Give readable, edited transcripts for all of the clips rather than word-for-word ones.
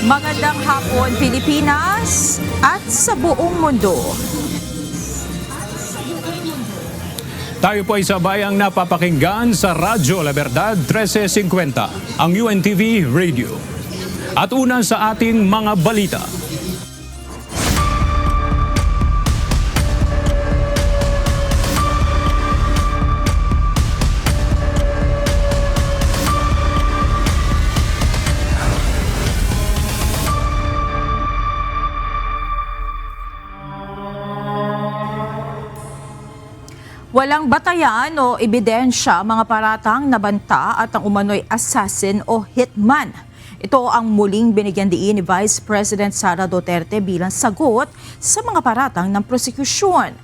Magandang hapon Pilipinas at sa buong mundo. Tayo po ay sabayang napapakinggan sa Radyo La Verdad 1350, ang UNTV Radio. At una sa ating mga balita. Walang batayan o ebidensya mga paratang nabanta at ang umano'y assassin o hitman. Ito ang muling binigyan diin ni Vice President Sara Duterte bilang sagot sa mga paratang ng prosekusyon.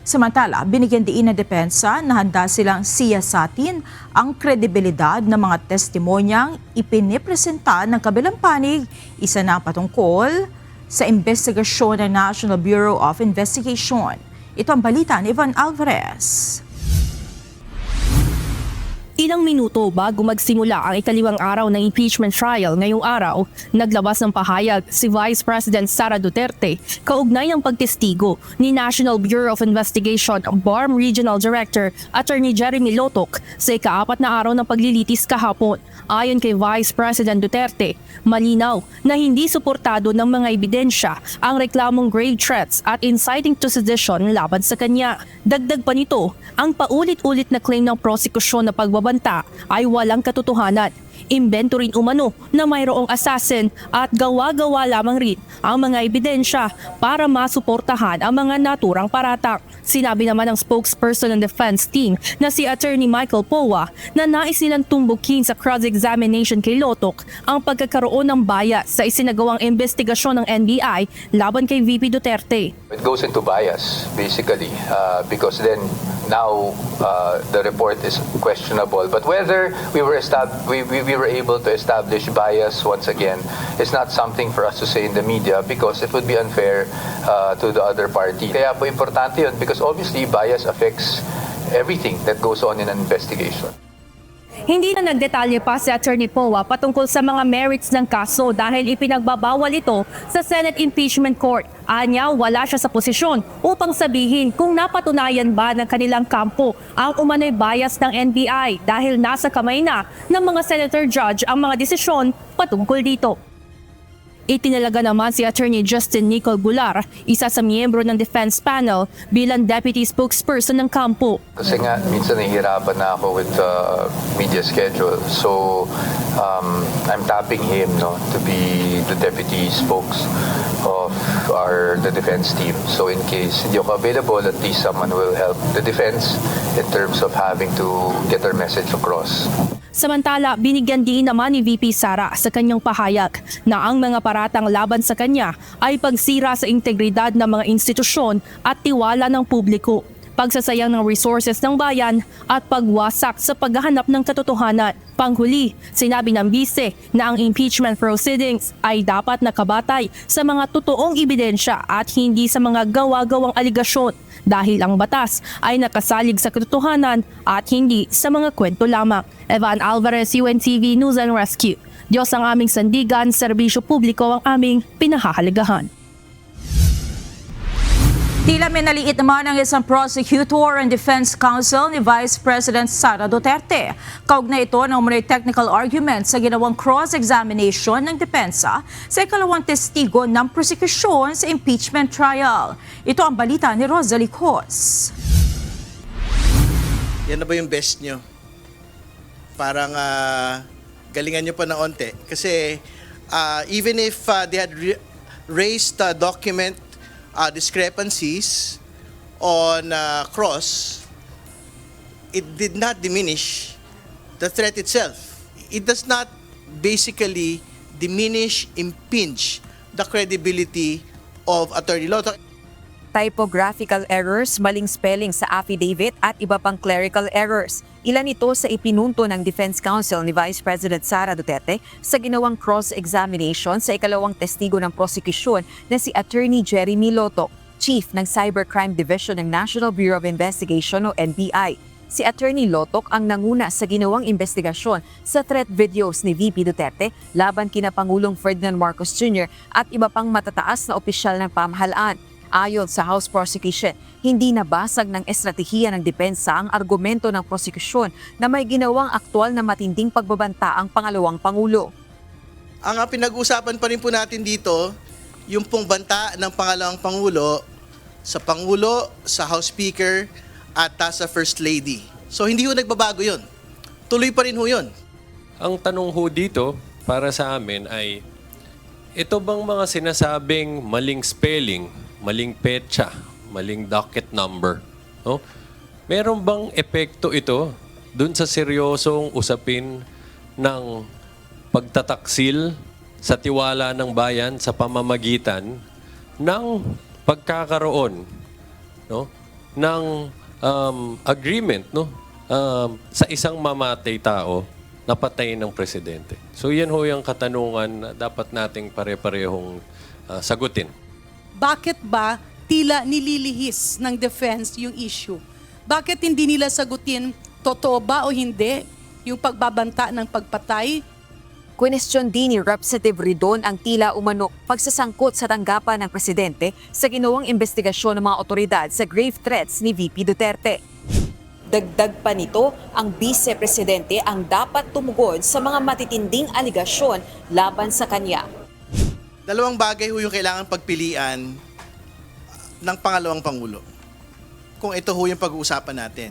Samantala, binigyan diin ng depensa na handa silang siyasatin ang kredibilidad ng mga testimonyang ipinipresenta ng kabilang panig, isa na patungkol sa investigasyon ng National Bureau of Investigation. Ito ang balita ni Ivan Alvarez. Ilang minuto bago magsimula ang ikaliwang araw ng impeachment trial ngayong araw, naglabas ng pahayag si Vice President Sara Duterte kaugnay ng pagtestigo ni National Bureau of Investigation BARM Regional Director Attorney Jeremy Lotok sa ika-4 na araw ng paglilitis kahapon. Ayon kay Vice President Duterte, malinaw na hindi suportado ng mga ebidensya ang reklamong grave threats at inciting to sedition laban sa kanya. Dagdag pa nito, ang paulit-ulit na claim ng prosekusyon na pagbabanta ay walang katotohanan. Imbento rin umano na mayroong assassin at gawa-gawa lamang rin ang mga ebidensya para masuportahan ang mga naturang paratang. Sinabi naman ng spokesperson ng defense team na si Attorney Michael Powa na nais nilang tumbukin sa cross-examination kay Lotok ang pagkakaroon ng bias sa isinagawang investigasyon ng NBI laban kay VP Duterte. It goes into bias basically because then now the report is questionable, but whether we were able to establish bias once again is not something for us to say in the media because it would be unfair to the other party. Kaya po importante yun because obviously bias affects everything that goes on in an investigation. Hindi na nagdetalye pa si Attorney Powa patungkol sa mga merits ng kaso dahil ipinagbabawal ito sa Senate Impeachment Court. Anya, wala siya sa posisyon upang sabihin kung napatunayan ba ng kanilang kampo ang umano'y bias ng NBI dahil nasa kamay na ng mga senator judge ang mga desisyon patungkol dito. Itinalaga naman si Attorney Justin Nicol Gular, isa sa miyembro ng defense panel bilang deputy spokesperson ng kampo. Kasi nga, minsan nahihirapan na ako with media schedule. So, I'm tapping him to be the deputy spokes of the defense team. So in case hindi ako available, at least someone will help the defense in terms of having to get their message across. Samantala, binigyan din naman ni VP Sara sa kanyang pahayag na ang mga paratang laban sa kanya ay pagsira sa integridad ng mga institusyon at tiwala ng publiko, pagsasayang ng resources ng bayan at pagwasak sa paghahanap ng katotohanan. Panghuli, sinabi ng bise na ang impeachment proceedings ay dapat nakabatay sa mga totoong ebidensya at hindi sa mga gawa-gawang aligasyon dahil ang batas ay nakasalig sa katotohanan at hindi sa mga kwento lamang. Evan Alvarez, UNTV News and Rescue. Diyos ang aming sandigan, serbisyo publiko ang aming pinahahalagahan. Tila minaliit naman ang isang prosecutor and defense counsel ni Vice President Sara Duterte. Kaugnay ito ng umano'y technical argument sa ginawang cross-examination ng depensa sa ikalawang testigo ng prosekusyon sa impeachment trial. Ito ang balita ni Rosalie Cos. Yan na ba yung best nyo? Parang galingan nyo pa na onte. Kasi even if they had raised document discrepancies on cross, it did not diminish the threat itself. It does not basically diminish, impinge the credibility of Attorney Lotok. Typographical errors, maling spelling sa affidavit at iba pang clerical errors. Ilan ito sa ipinunto ng Defense Counsel ni Vice President Sara Duterte sa ginawang cross-examination sa ikalawang testigo ng prosekusyon na si Attorney Jeremy Lotok, Chief ng Cybercrime Division ng National Bureau of Investigation o NBI. Si Attorney Lotok ang nanguna sa ginawang investigasyon sa threat videos ni VP Duterte laban kina Pangulong Ferdinand Marcos Jr. at iba pang matataas na opisyal ng pamahalaan. Ayon sa House Prosecution, hindi nabasag ng estratehiya ng depensa ang argumento ng prosekusyon na may ginawang aktwal na matinding pagbabanta ang pangalawang Pangulo. Ang pinag-usapan pa rin po natin dito, yung pong banta ng pangalawang Pangulo, sa House Speaker, at sa First Lady. So hindi ho nagbabago yun. Tuloy pa rin ho yun. Ang tanong ho dito para sa amin ay, ito bang mga sinasabing maling spelling, maling petsa, maling docket number, no? Meron bang epekto ito dun sa seryosong usapin ng pagtataksil sa tiwala ng bayan sa pamamagitan ng pagkakaroon, no, ng agreement, no, sa isang mamatay tao na patayin ng presidente? So yan ho yung katanungan na dapat nating pare-parehong sagutin. Bakit ba tila nililihis ng defense yung issue? Bakit hindi nila sagutin totoo ba o hindi yung pagbabanta ng pagpatay? Question din ni Representative Ridon ang tila umano pagsasangkot sa tanggapan ng presidente sa ginawang investigasyon ng mga otoridad sa grave threats ni VP Duterte. Dagdag pa nito, ang vice-presidente ang dapat tumugon sa mga matitinding aligasyon laban sa kanya. Dalawang bagay ho yung kailangan pagpilian ng pangalawang Pangulo. Kung ito ho yung pag-uusapan natin.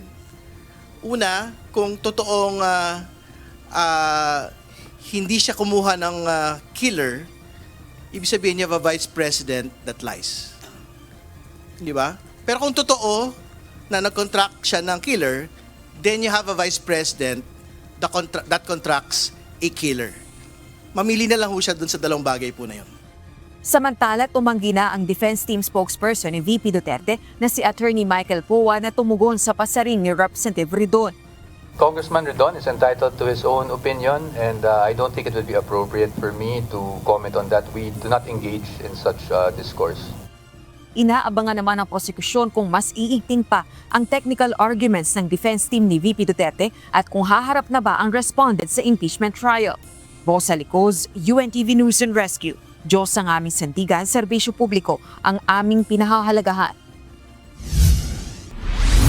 Una, kung totoong hindi siya kumuha ng killer, ibig sabihin niya Vice President that lies. Di ba? Pero kung totoo na nag-contract siya ng killer, then you have a Vice President that contracts a killer. Mamili na lang ho siya dun sa dalawang bagay po na yun. Samantala, tumanggi na ang defense team spokesperson ni VP Duterte na si Attorney Michael Poa na tumugon sa pasaring ni Representative Ridon. Congressman Ridon is entitled to his own opinion, and I don't think it would be appropriate for me to comment on that. We do not engage in such discourse. Inaabangan naman ng prosekusyon kung mas iigting pa ang technical arguments ng defense team ni VP Duterte at kung haharap na ba ang respondent sa impeachment trial. Bosa Licoz, UNTV News and Rescue. Diyos ang aming sandigan, serbisyo publiko ang aming pinahahalagahan.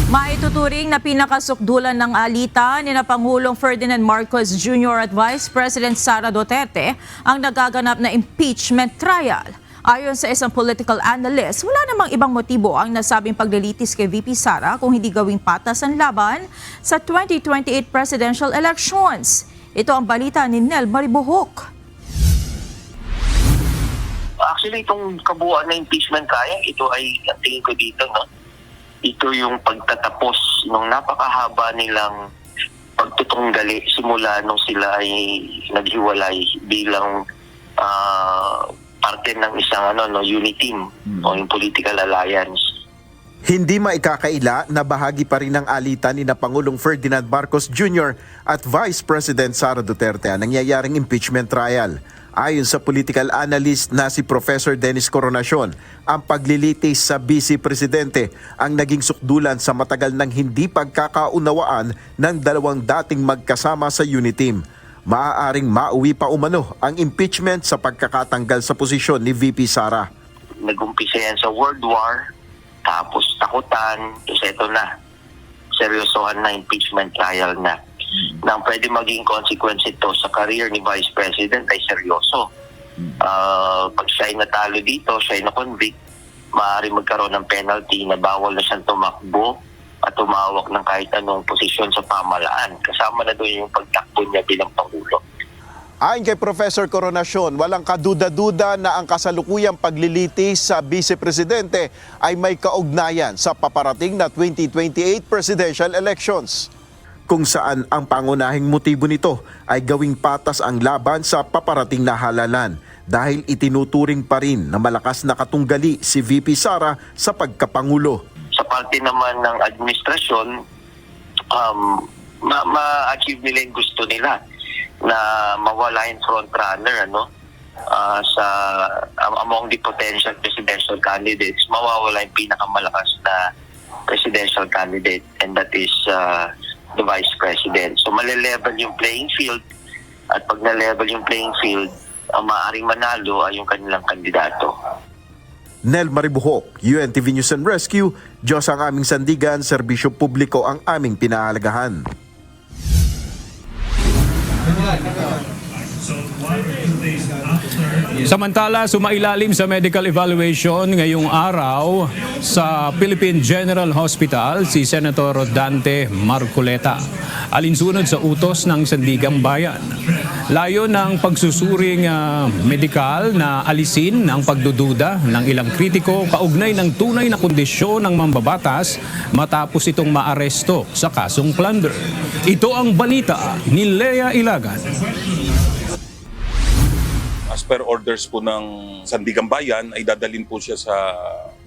Maituturing na pinakasukdulan ng alitan ni na Pangulong Ferdinand Marcos Jr. at Vice President Sara Duterte ang nagaganap na impeachment trial. Ayon sa isang political analyst, wala namang ibang motibo ang nasabing paglilitis kay VP Sara kung hindi gawing patas ang laban sa 2028 presidential elections. Ito ang balita ni Nel Maribuhok. Actually, itong kabuuan na impeachment trial, ito ay, ang tingin ko dito, no? Ito yung pagtatapos ng napakahaba nilang pagtutunggali simula nung sila ay naghiwalay bilang parte ng isang unity team o yung political alliance. Hindi maikakaila na bahagi pa rin ng alitan ni na Pangulong Ferdinand Marcos Jr. at Vice President Sara Duterte ang nangyayaring impeachment trial. Ayon sa political analyst na si Professor Dennis Coronacion, ang paglilitis sa Vice Presidente ang naging sukdulan sa matagal ng hindi pagkakaunawaan ng dalawang dating magkasama sa unity team. Maaaring mauwi pa umano ang impeachment sa pagkakatanggal sa posisyon ni VP Sara. Nag-umpisa yan sa World War, tapos takutan, ito na, seryosohan na impeachment trial na. Nang pwede maging consequence ito sa career ni Vice President ay seryoso. Pag siya'y natalo dito, siya'y na-convict, maaari magkaroon ng penalty na bawal na siyang tumakbo at tumawak ng kahit anong posisyon sa pamahalaan. Kasama na doon yung pagtakbo niya bilang Pangulo. Ayon kay Professor Coronacion, walang kaduda-duda na ang kasalukuyang paglilitis sa Vice Presidente ay may kaugnayan sa paparating na 2028 presidential elections, kung saan ang pangunahing motibo nito ay gawing patas ang laban sa paparating na halalan dahil itinuturing pa rin na malakas na katunggali si VP Sara sa pagkapangulo. Sa parte naman ng administrasyon, ma-achieve nila yung gusto nila na mawala yung front runner sa among the potential presidential candidates, mawawala yung pinakamalakas na presidential candidate, and that is the Vice President. So malelevel yung playing field at pag na-level yung playing field, ang maaaring manalo ay yung kanilang kandidato. Nel Maribuhok, UNTV News and Rescue, Diyos ang aming sandigan, serbisyo publiko ang aming pinahalagahan. Samantala, sumailalim sa medical evaluation ngayong araw sa Philippine General Hospital si Senator Dante Marcoleta. Alinsunod sa utos ng Sandigang Bayan. Layo ng pagsusuring medikal na alisin ang pagdududa ng ilang kritiko kaugnay ng tunay na kondisyon ng mambabatas matapos itong maaresto sa kasong plunder. Ito ang balita ni Lea Ilagan. As per orders po ng Sandigang Bayan, ay dadalhin po siya sa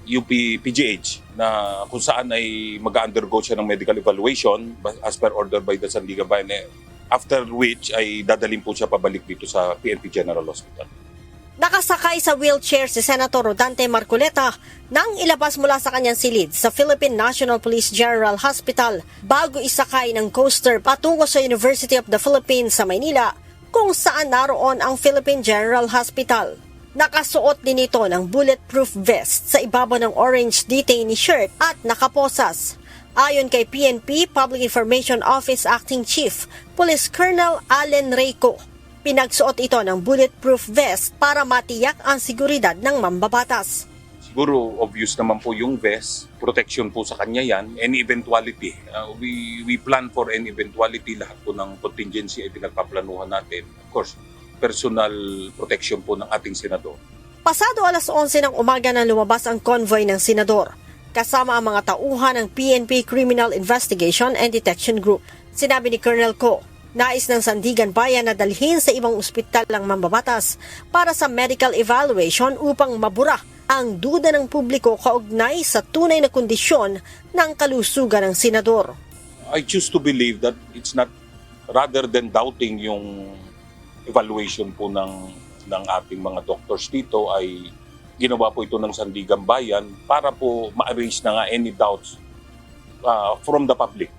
UP PGH na kung saan ay mag-undergo siya ng medical evaluation as per order by the Sandigang Bayan. After which ay dadalhin po siya pabalik dito sa PNP General Hospital. Nakasakay sa wheelchair si Senator Dante Marcoleta nang ilabas mula sa kanyang silid sa Philippine National Police General Hospital bago isakay ng coaster patungo sa University of the Philippines sa Maynila kung saan naroon ang Philippine General Hospital. Nakasuot din ito ng bulletproof vest sa ibabaw ng orange detainee shirt at nakaposas. Ayon kay PNP Public Information Office Acting Chief, Police Colonel Allen Reyco, pinagsuot ito ng bulletproof vest para matiyak ang seguridad ng mambabatas. Siguro obvious naman po yung vest, protection po sa kanya yan, any eventuality. We plan for any eventuality, lahat po ng contingency ay pinagpaplanuhan natin. Of course, personal protection po ng ating senador. Pasado alas 11 ng umaga na lumabas ang convoy ng senador, kasama ang mga tauhan ng PNP Criminal Investigation and Detection Group. Sinabi ni Colonel Co, nais ng Sandigan Bayan na dalhin sa ibang ospital ng mambabatas para sa medical evaluation upang mabura ang duda ng publiko kaugnay sa tunay na kondisyon ng kalusugan ng senador. I choose to believe that it's not, rather than doubting yung evaluation po ng ating mga doctors dito, ay ginawa po ito ng Sandigang Bayan para po ma-arrange na nga any doubts from the public.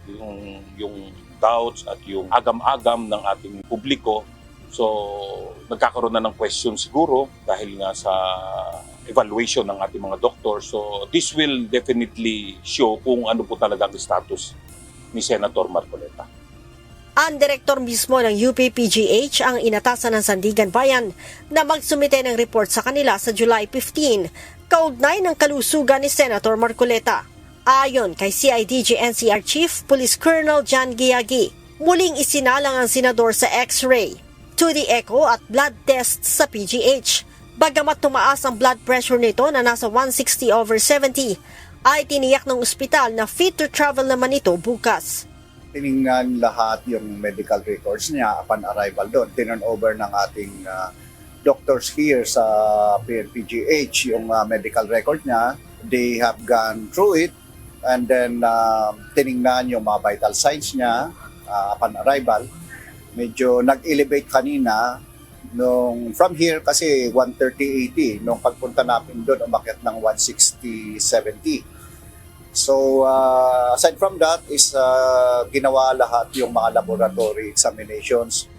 Yung doubts at yung agam-agam ng ating publiko. So, nagkakaroon na ng question siguro dahil nga sa evaluation ng ating mga doktor. So, this will definitely show kung ano po talaga ang status ni Senator Marcoleta. Ang direktor mismo ng UP-PGH ang inatasan ng Sandigan Bayan na magsumite ng report sa kanila sa July 15, kaugnay ng kalusugan ni Senator Marcoleta. Ayon kay CIDG-NCR Chief Police Colonel John Giagi, muling isinalang ang senador sa X-ray, 2D echo at blood tests sa PGH. Bagamat tumaas ang blood pressure nito na nasa 160/70, ay tiniyak ng ospital na fit to travel naman ito bukas. Tiningnan lahat yung medical records niya upon arrival doon. Tinan over ng ating doctors here sa PNPGH yung medical record niya. They have gone through it and then tiningnan yung mga vital signs niya upon arrival. Medyo nag-elevate kanina nung from here kasi 130/80. Nung pagpunta natin doon, umakyat ng 160/70. So, aside from that is ginawa lahat yung mga laboratory examinations.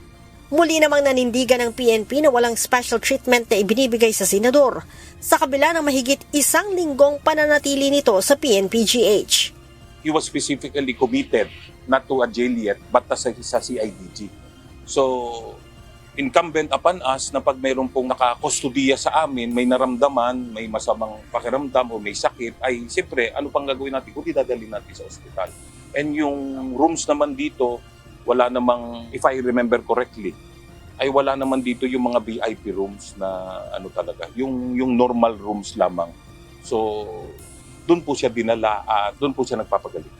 Muli namang nanindigan ng PNP na walang special treatment na ibinibigay sa senador sa kabila ng mahigit 1 linggong pananatili nito sa PNPGH. He was specifically committed not to a jail yet but sa CIDG. So, incumbent upon us na pag mayroon pong nakakustodiya sa amin, may naramdaman, may masamang pakiramdam o may sakit, ay siyempre, ano pang gagawin natin? Kundi dadalhin natin sa ospital. And yung rooms naman dito, wala namang, if I remember correctly, ay wala naman dito yung mga VIP rooms na ano talaga, yung normal rooms lamang. So, doon po siya dinala at doon po siya nagpapagaling.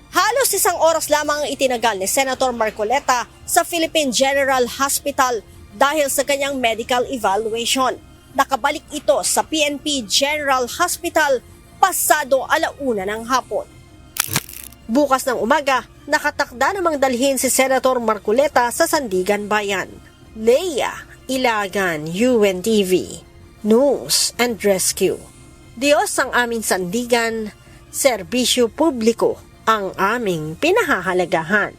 Halos 1 oras lamang ang itinagal ni Senator Marcoleta sa Philippine General Hospital dahil sa kanyang medical evaluation. Nakabalik ito sa PNP General Hospital pasado 1:00 ng hapon. Bukas ng umaga, nakatakda namang dalhin si Senator Marcoleta sa Sandigan Bayan. Lea Ilagan, UNTV, News and Rescue. Diyos ang aming sandigan, serbisyo publiko ang aming pinahahalagahan.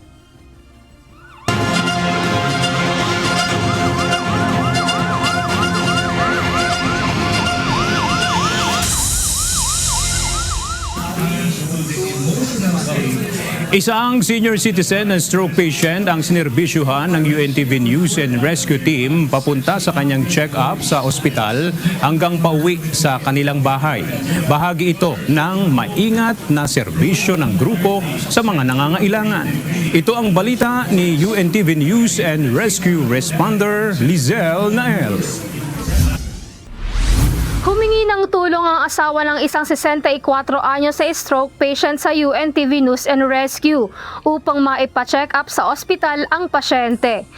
Isang senior citizen na stroke patient ang sinerbisyuhan ng UNTV News and Rescue Team papunta sa kanyang check-up sa ospital hanggang pauwi sa kanilang bahay. Bahagi ito ng maingat na serbisyo ng grupo sa mga nangangailangan. Ito ang balita ni UNTV News and Rescue Responder Lizelle Nael. Humingi ng tulong ang asawa ng isang 64 anyos sa stroke patient sa UNTV News and Rescue upang maipa-check up sa ospital ang pasyente.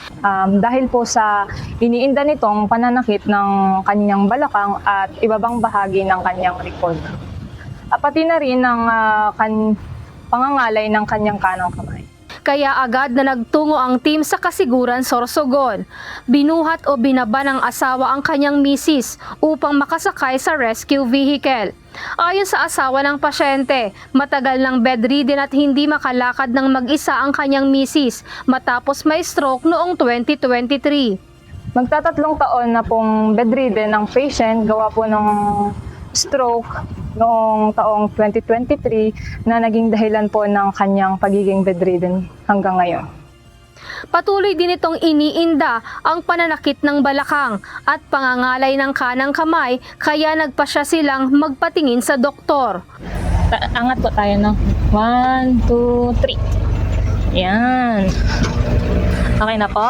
Dahil po sa iniinda nitong pananakit ng kanyang balakang at ibabang bahagi ng kanyang record. Pati na rin ng pangangalay ng kanyang kanang kamay. Kaya agad na nagtungo ang team sa Kasiguran, Sorsogon. Binuhat o binaba ng asawa ang kanyang misis upang makasakay sa rescue vehicle. Ayon sa asawa ng pasyente, matagal ng bedridden at hindi makalakad ng mag-isa ang kanyang misis matapos may stroke noong 2023. Magtatatlong taon na pong bedridden ang patient gawa po ng stroke noong taong 2023 na naging dahilan po ng kanyang pagiging bedridden hanggang ngayon. Patuloy din itong iniinda ang pananakit ng balakang at pangangalay ng kanang kamay kaya nagpasya silang magpatingin sa doktor. Angat po tayo, no? 1, 2, 3. Yan. Okay na po.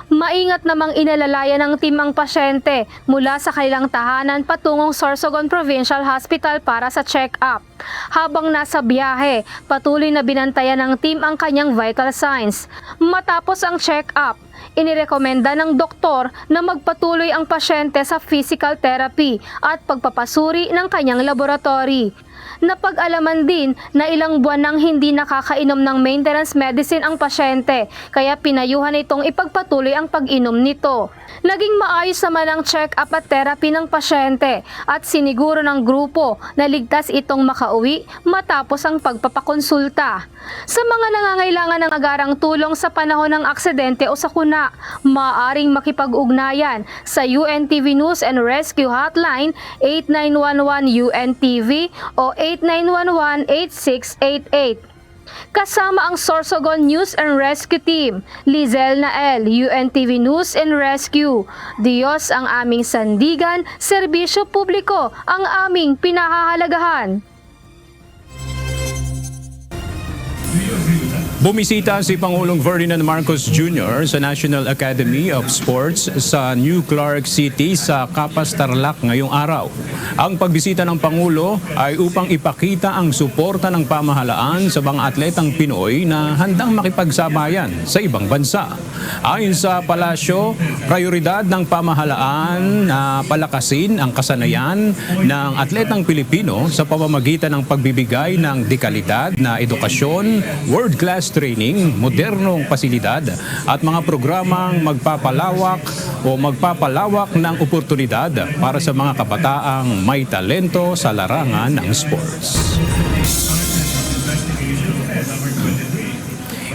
Maingat namang inalalayan ng team ang pasyente mula sa kanilang tahanan patungong Sorsogon Provincial Hospital para sa check-up. Habang nasa biyahe, patuloy na binantayan ng team ang kanyang vital signs. Matapos ang check-up, inirekomenda ng doktor na magpatuloy ang pasyente sa physical therapy at pagpapasuri ng kanyang laboratory. Napag-alaman din na ilang buwan nang hindi nakakainom ng maintenance medicine ang pasyente, kaya pinayuhan itong ipagpatuloy ang pag-inom nito. Naging maayos naman ang check-up at therapy ng pasyente at siniguro ng grupo na ligtas itong makauwi matapos ang pagpapakonsulta. Sa mga nangangailangan ng agarang tulong sa panahon ng aksidente o sakuna, maaaring makipag-ugnayan sa UNTV News and Rescue Hotline 8911 UNTV o 8911-8688. Kasama ang Sorsogon News and Rescue Team, Lizelle Nael, UNTV News and Rescue. Diyos ang aming sandigan, serbisyo publiko ang aming pinahahalagahan. Bumisita si Pangulong Ferdinand Marcos Jr. sa National Academy of Sports sa New Clark City sa Capas, Tarlac ngayong araw. Ang pagbisita ng Pangulo ay upang ipakita ang suporta ng pamahalaan sa mga atletang Pinoy na handang makipagsabayan sa ibang bansa. Ayon sa palasyo, prioridad ng pamahalaan na palakasin ang kasanayan ng atletang Pilipino sa pamamagitan ng pagbibigay ng dekalidad na edukasyon, world-class training, modernong pasilidad at mga programang magpapalawak ng oportunidad para sa mga kabataang may talento sa larangan ng sports.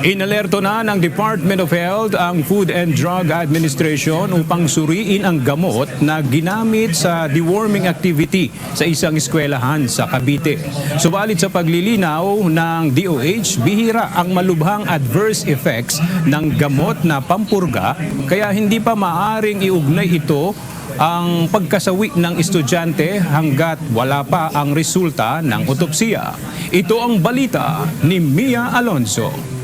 Inalerto na ng Department of Health ang Food and Drug Administration upang suriin ang gamot na ginamit sa deworming activity sa isang eskwelahan sa Cavite. Subalit sa paglilinaw ng DOH, bihira ang malubhang adverse effects ng gamot na pampurga kaya hindi pa maaring iugnay ito ang pagkasawi ng estudyante hanggat wala pa ang resulta ng otopsiya. Ito ang balita ni Mia Alonso.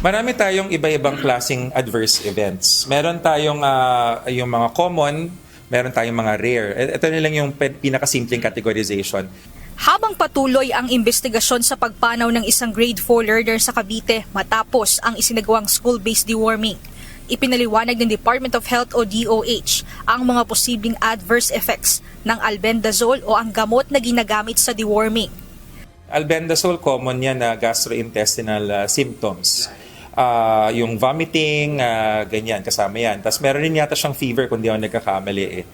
Marami tayong iba-ibang klaseng adverse events. Meron tayong yung mga common, meron tayong mga rare. Ito na lang yung pinakasimpleng categorization. Habang patuloy ang investigasyon sa pagpanaw ng isang grade 4 learner sa Cavite matapos ang isinagawang school-based deworming, ipinaliwanag ng Department of Health o DOH ang mga posibleng adverse effects ng albendazole o ang gamot na ginagamit sa deworming. Albendazole, common yan na gastrointestinal symptoms. Yung vomiting, ganyan, kasama yan. Tapos meron rin yata siyang fever kung di ako nagkakamali eh.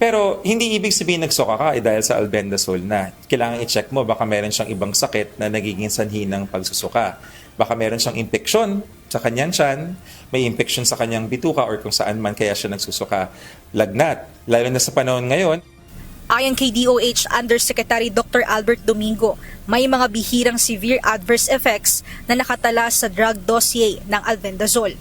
Pero hindi ibig sabihin nagsuka ka dahil sa albendazole na. Kailangan i-check mo, baka meron siyang ibang sakit na nagiging sanhi ng pagsusuka. Baka meron siyang impeksyon sa kanyang tiyan, may impeksyon sa kanyang bituka or kung saan man kaya siya nagsusuka. Lagnat, lalo na sa panahon ngayon. Ayon kay DOH Undersecretary Dr. Albert Domingo, may mga bihirang severe adverse effects na nakatala sa drug dossier ng albendazole.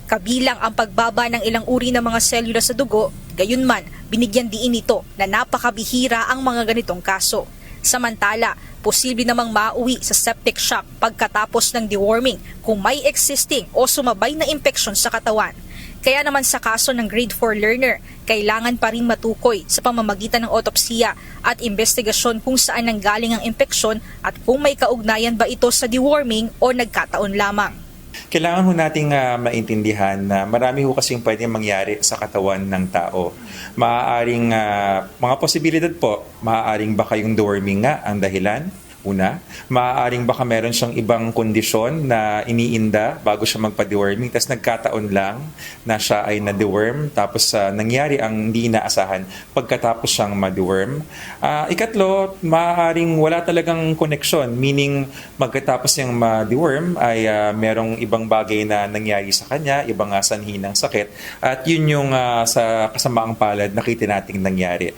Kabilang ang pagbaba ng ilang uri ng mga selula sa dugo, gayunman binigyan diin nito na napakabihira ang mga ganitong kaso. Samantala, posible namang mauwi sa septic shock pagkatapos ng deworming kung may existing o sumabay na impeksyon sa katawan. Kaya naman sa kaso ng grade 4 learner, kailangan pa rin matukoy sa pamamagitan ng otopsiya at investigasyon kung saan nanggaling ang impeksyon at kung may kaugnayan ba ito sa deworming o nagkataon lamang. Kailangan ho nating maintindihan na marami ho kasing pwedeng mangyari sa katawan ng tao. Maaaring mga posibilidad po, maaaring baka yung deworming nga ang dahilan. Una, maaaring baka meron siyang ibang kondisyon na iniinda bago siya magpa-deworming, tapos nagkataon lang na siya ay na-deworm, tapos nangyari ang hindi inaasahan pagkatapos siyang ma-deworm. Ikatlo, maaaring wala talagang koneksyon, meaning magkatapos niyang ma-deworm ay merong ibang bagay na nangyari sa kanya, ibang sanhi ng sakit, at yun yung sa kasamaang palad nakita nating nangyari.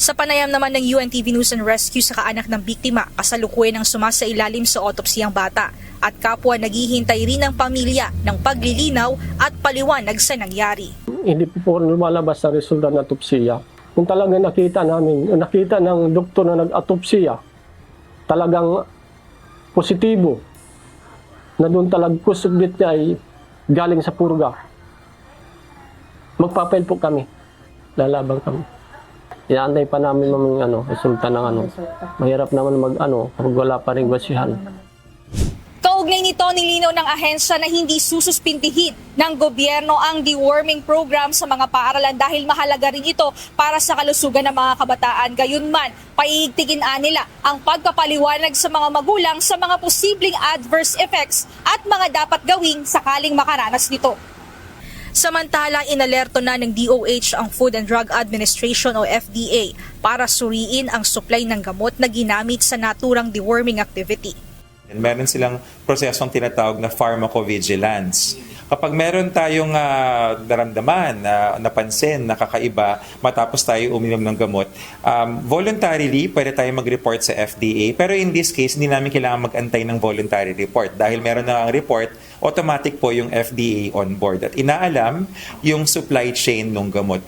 Sa panayam naman ng UNTV News and Rescue sa kaanak ng biktima, kasalukuyan ang sumasailalim sa autopsy ang bata at kapwa naghihintay rin ng pamilya ng paglilinaw at paliwanag sa nangyari. Hindi po lumalabas sa resulta ng autopsiya. Kung talaga nakita ng doktor na nag-autopsiya, talagang positibo na doon talagang kusubit niya ay galing sa purga. Magpapail po kami, lalabang kami. Inaantay pa namin resulta ng Mahirap naman pag wala pa rin basihan. Kaugnay nito, nilinaw ng ahensya na hindi sususpindihin ng gobyerno ang deworming program sa mga paaralan dahil mahalaga rin ito para sa kalusugan ng mga kabataan. Gayunman, paiigtigin nila ang pagpapaliwanag sa mga magulang sa mga posibleng adverse effects at mga dapat gawing sakaling makaranas nito. Samantala, inalerto na ng DOH ang Food and Drug Administration o FDA para suriin ang supply ng gamot na ginamit sa naturang deworming activity. Meron silang prosesong tinatawag na pharmacovigilance. Kapag meron tayong naramdaman, napansin, nakakaiba, matapos tayo uminom ng gamot, voluntarily, pwede tayo mag-report sa FDA. Pero in this case, hindi namin kailangan mag-antay ng voluntary report. Dahil meron na ang report, automatic po yung FDA on board. At inaalam yung supply chain ng gamot.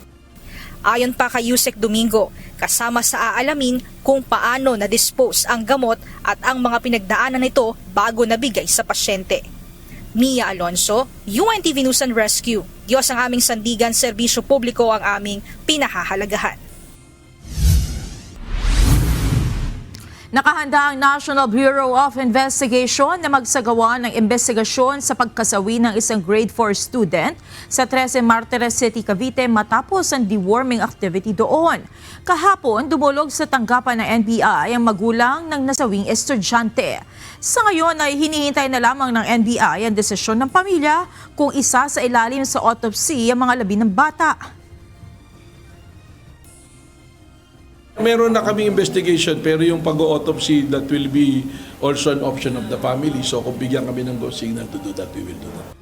Ayon pa kay Yusek Domingo, kasama sa aalamin kung paano na-dispose ang gamot at ang mga pinagdaanan nito bago nabigay sa pasyente. Mia Alonso, UNTV News and Rescue. Diyos ang aming sandigan, serbisyo publiko ang aming pinahahalagahan. Nakahanda ang National Bureau of Investigation na magsagawa ng investigasyon sa pagkasawi ng isang grade 4 student sa 13 Martires City, Cavite matapos ang deworming activity doon. Kahapon, dumulog sa tanggapan ng NBI ang magulang ng nasawing estudyante. Sa ngayon ay hinihintay na lamang ng NBI ang desisyon ng pamilya kung isa sa ilalim sa autopsy ang mga labi ng bata. Meron na kami investigation pero yung pag-autopsy that will be also an option of the family. So kung bigyan kami ng go signal to do that, we will do that.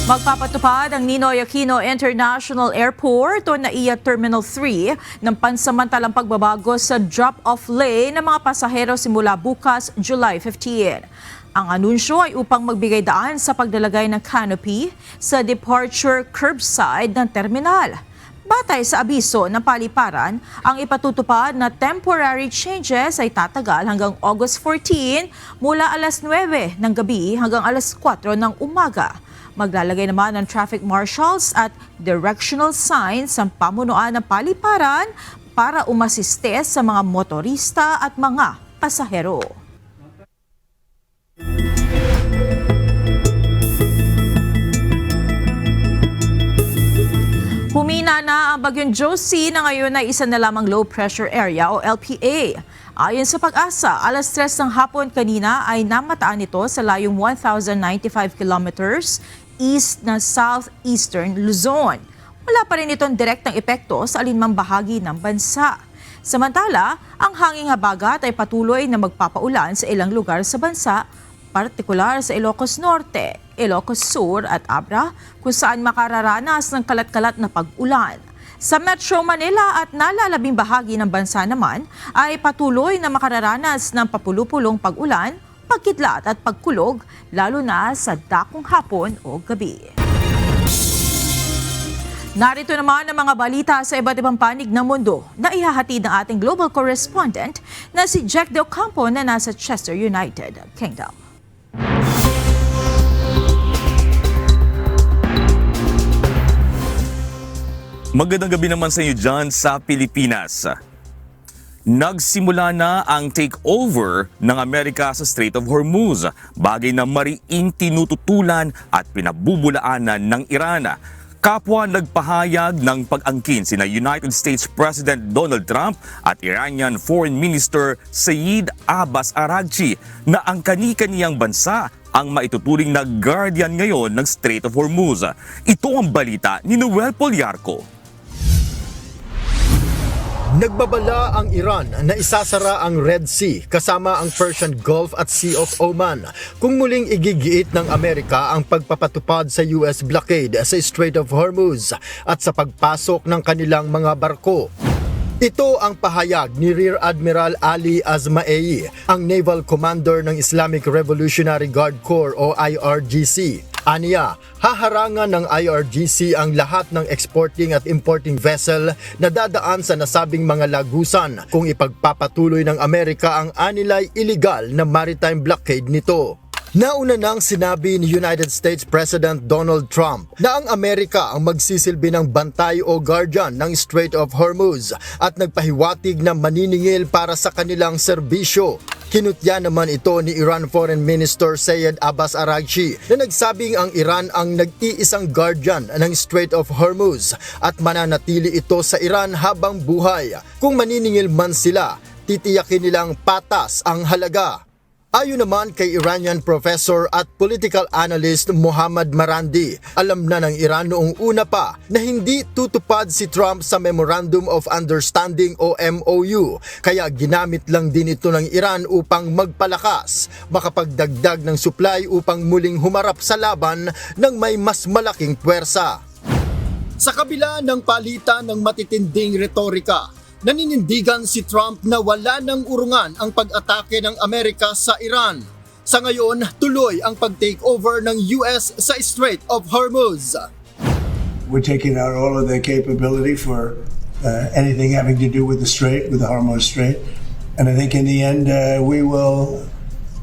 Magpapatupad ang Ninoy Aquino International Airport o NAIA Terminal 3 ng pansamantalang pagbabago sa drop-off lane ng mga pasahero simula bukas, July 15. Ang anunsyo ay upang magbigay daan sa paglalagay ng canopy sa departure curbside ng terminal. Batay sa abiso ng paliparan, ang ipatutupad na temporary changes ay tatagal hanggang August 14 mula alas 9 ng gabi hanggang alas 4 ng umaga. Maglalagay naman ng traffic marshals at directional signs ang pamunuan ng paliparan para umasiste sa mga motorista at mga pasahero. Humina na ang bagyong Josie na ngayon ay isa na lamang low pressure area o LPA. Ayon sa Pag-asa, alas 3 ng hapon kanina ay namataan ito sa layong 1,095 kilometers east ng southeastern Luzon. wala pa rin itong direktang epekto sa alinmang bahagi ng bansa. Samantala, ang hanging habagat ay patuloy na magpapaulan sa ilang lugar sa bansa, partikular sa Ilocos Norte, Ilocos Sur at Abra, kung saan makararanas ng kalat-kalat na pag-ulan. Sa Metro Manila at nalalabing bahagi ng bansa naman ay patuloy na makararanas ng papulupulong pag-ulan, pagkidlat at pagkulog, lalo na sa dakong hapon o gabi. Narito naman ang mga balita sa iba't ibang panig ng mundo na ihahatid ng ating global correspondent na si Jack De Ocampo na nasa Chester, United Kingdom. Magandang gabi naman sa inyo dyan sa Pilipinas. Nagsimula na ang takeover ng Amerika sa Strait of Hormuz, bagay na mariing tinututulan at pinabubulaanan ng Iran. Kapwa nagpahayag ng pag-angkin sina United States President Donald Trump at Iranian Foreign Minister Saeed Abbas Araghchi na ang kani-kaniyang bansa ang maituturing na guardian ngayon ng Strait of Hormuz. Ito ang balita ni Noel Poliarco. Nagbabala ang Iran na isasara ang Red Sea kasama ang Persian Gulf at Sea of Oman kung muling igigiit ng Amerika ang pagpapatupad sa US blockade sa Strait of Hormuz at sa pagpasok ng kanilang mga barko. Ito ang pahayag ni Rear Admiral Ali Azmaei, ang Naval Commander ng Islamic Revolutionary Guard Corps o IRGC. Aniya, haharangan ng IRGC ang lahat ng exporting at importing vessel na dadaan sa nasabing mga lagusan kung ipagpapatuloy ng Amerika ang anilay illegal na maritime blockade nito. Nauna nang sinabi ni United States President Donald Trump na ang Amerika ang magsisilbi ng bantay o guardian ng Strait of Hormuz at nagpahiwatig na maniningil para sa kanilang serbisyo. Kinutya naman ito ni Iran Foreign Minister Saeed Abbas Araghchi na nagsabing ang Iran ang nag-iisang guardian ng Strait of Hormuz at mananatili ito sa Iran habang buhay. Kung maniningil man sila, titiyakin nilang patas ang halaga. Ayon naman kay Iranian professor at political analyst Mohammad Marandi, alam na ng Iran noong una pa na hindi tutupad si Trump sa Memorandum of Understanding o MOU, kaya ginamit lang din ito ng Iran upang magpalakas, makapagdagdag ng supply upang muling humarap sa laban ng may mas malaking puwersa. Sa kabila ng palitan ng matitinding retorika, naninindigan si Trump na wala ng urungan ang pag-atake ng Amerika sa Iran. Sa ngayon, tuloy ang pag-takeover ng US sa Strait of Hormuz. We're taking out all of their capability for anything having to do with the Strait, with the Hormuz Strait. And I think in the end, we will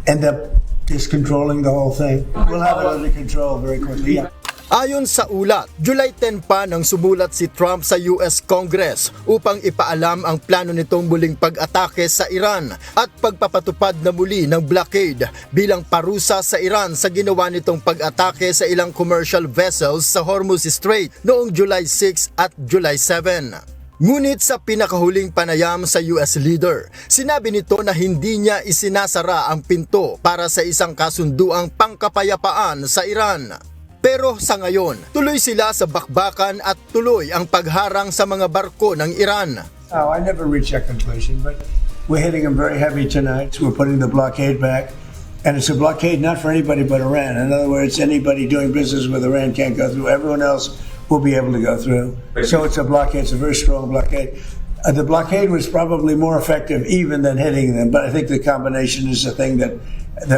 end up just controlling the whole thing. We'll have it under control very quickly. Ayon sa ulat, July 10 pa nang sumulat si Trump sa US Congress upang ipaalam ang plano nitong muling pag-atake sa Iran at pagpapatupad na muli ng blockade bilang parusa sa Iran sa ginawa nitong pag-atake sa ilang commercial vessels sa Hormuz Strait noong July 6 at July 7. Ngunit sa pinakahuling panayam sa US leader, sinabi nito na hindi niya isinasara ang pinto para sa isang kasunduang pangkapayapaan sa Iran. Pero sa ngayon, tuloy sila sa bakbakan at tuloy ang pagharang sa mga barko ng Iran. Oh, I never reached that conclusion, but we're hitting them very heavy tonight. We're putting the blockade back. And it's a blockade not for anybody but Iran. In other words, anybody doing business with Iran can't go through. Everyone else will be able to go through. So it's a blockade. It's a very strong blockade. The blockade was probably more effective even than hitting them, but I think the combination is the thing that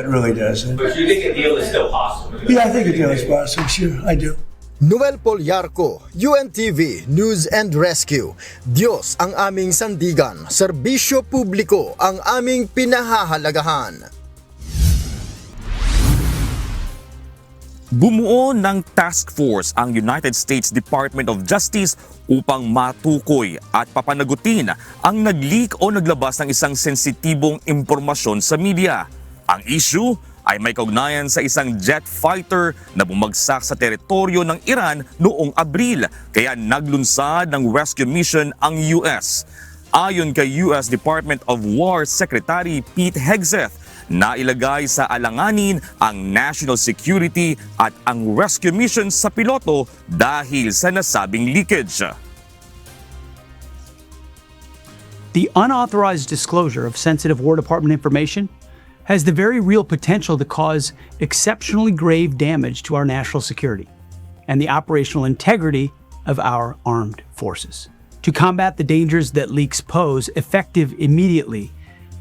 really does it. But you think a deal is still possible? Yeah, I think a deal is possible. Sure, I do. Noel Poliarco, UNTV News and Rescue. Diyos ang aming sandigan, serbisyo publiko ang aming pinahahalagahan. Bumuo ng task force ang United States Department of Justice upang matukoy at papanagutin ang nag-leak o naglabas ng isang sensitibong impormasyon sa media. Ang issue ay may kaugnayan sa isang jet fighter na bumagsak sa teritoryo ng Iran noong Abril, kaya naglunsad ng rescue mission ang US. Ayon kay US Department of War Secretary Pete Hegseth, na ilagay sa alanganin ang national security at ang rescue mission sa piloto dahil sa nasabing leakage. The unauthorized disclosure of sensitive War Department information has the very real potential to cause exceptionally grave damage to our national security and the operational integrity of our armed forces. To combat the dangers that leaks pose effective immediately,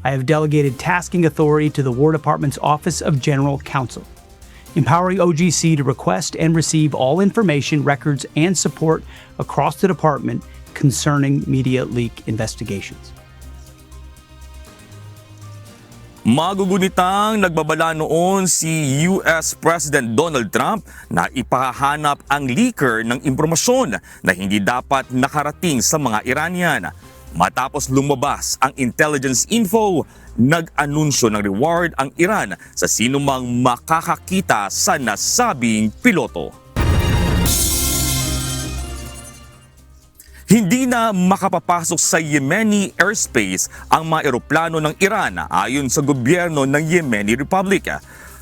I have delegated tasking authority to the War Department's Office of General Counsel, empowering OGC to request and receive all information, records, and support across the department concerning media leak investigations. Magugunitang nagbabala noon si US President Donald Trump na ipahanap ang leaker ng impormasyon na hindi dapat nakarating sa mga Iranian. Matapos lumabas ang intelligence info, nag-anunsyo ng reward ang Iran sa sinumang makakakita sa nasabing piloto. Hindi na makapapasok sa Yemeni airspace ang mga eroplano ng Iran ayon sa gobyerno ng Yemeni Republic.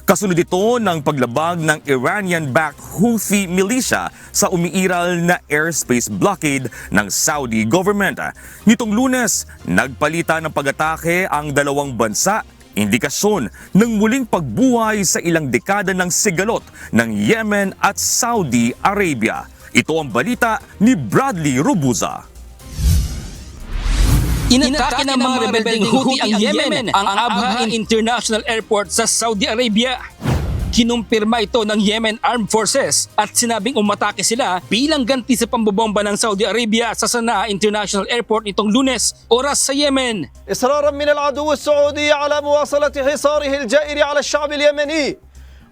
Kasunod ito ng paglabag ng Iranian-backed Houthi militia sa umiiral na airspace blockade ng Saudi government. Nitong Lunes, nagpalita ng pag-atake ang dalawang bansa, indikasyon ng muling pagbuhay sa ilang dekada ng sigalot ng Yemen at Saudi Arabia. Ito ang balita ni Bradley Robuza. Inatake ng mga rebeldeng Houthi ang Yemen ang Abha International Airport sa Saudi Arabia. Kinumpirma ito ng Yemen Armed Forces at sinabing umatake sila bilang ganti sa pambobomba ng Saudi Arabia sa Sana'a International Airport nitong Lunes, oras sa Yemen. إصرارا من العدو السعودي على مواصلة حصاره الجائر على الشعب اليمني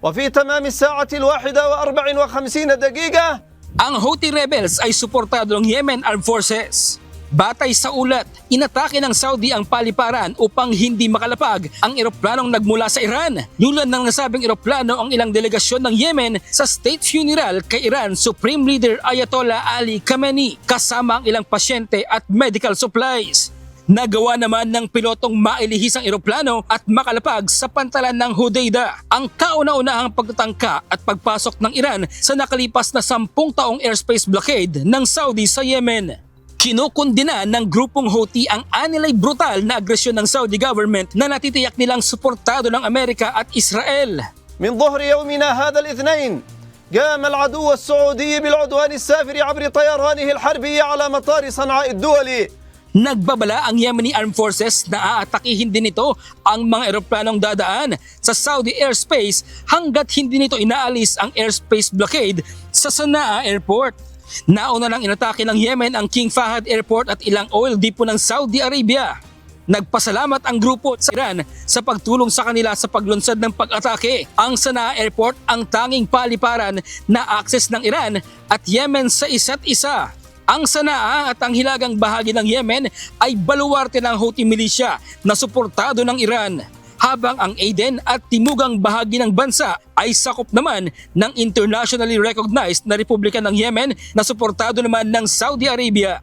وفي تمام الساعة 1:54 Ang Houthi rebels ay suportado ng Yemen Armed Forces. Batay sa ulat, inatake ng Saudi ang paliparan upang hindi makalapag ang eroplanong nagmula sa Iran. Nyulan ng nasabing eroplano ang ilang delegasyon ng Yemen sa state funeral kay Iran Supreme Leader Ayatollah Ali Khamenei kasama ang ilang pasyente at medical supplies. Nagawa naman ng pilotong mailihis ang eroplano at makalapag sa pantalan ng Hodeidah. Ang kauna-unahang pagtatangka at pagpasok ng Iran sa nakalipas na 10 taong airspace blockade ng Saudi sa Yemen. Kinukundina ng grupong Houthi ang anilay brutal na agresyon ng Saudi government na natitiyak nilang suportado ng Amerika at Israel. من ظهر يومنا هذا الاثنين قام العدو السعودي بالعدوان السافر عبر طيرانه الحربي على مطار صنعاء الدولي. Nagbabala ang Yemeni Armed Forces na aatakihin din nito ang mga eroplanong dadaan sa Saudi airspace hanggat hindi nito inaalis ang airspace blockade sa Sana'a Airport. Nauna nang inatake ng Yemen ang King Fahad Airport at ilang oil depot ng Saudi Arabia. Nagpasalamat ang grupo sa Iran sa pagtulong sa kanila sa paglunsad ng pag-atake. Ang Sana'a Airport ang tanging paliparan na access ng Iran at Yemen sa isa't isa. Ang Sana'a at ang hilagang bahagi ng Yemen ay baluwarte ng Houthi militia na suportado ng Iran, habang ang Aden at timugang bahagi ng bansa ay sakop naman ng internationally recognized na Republika ng Yemen na suportado naman ng Saudi Arabia.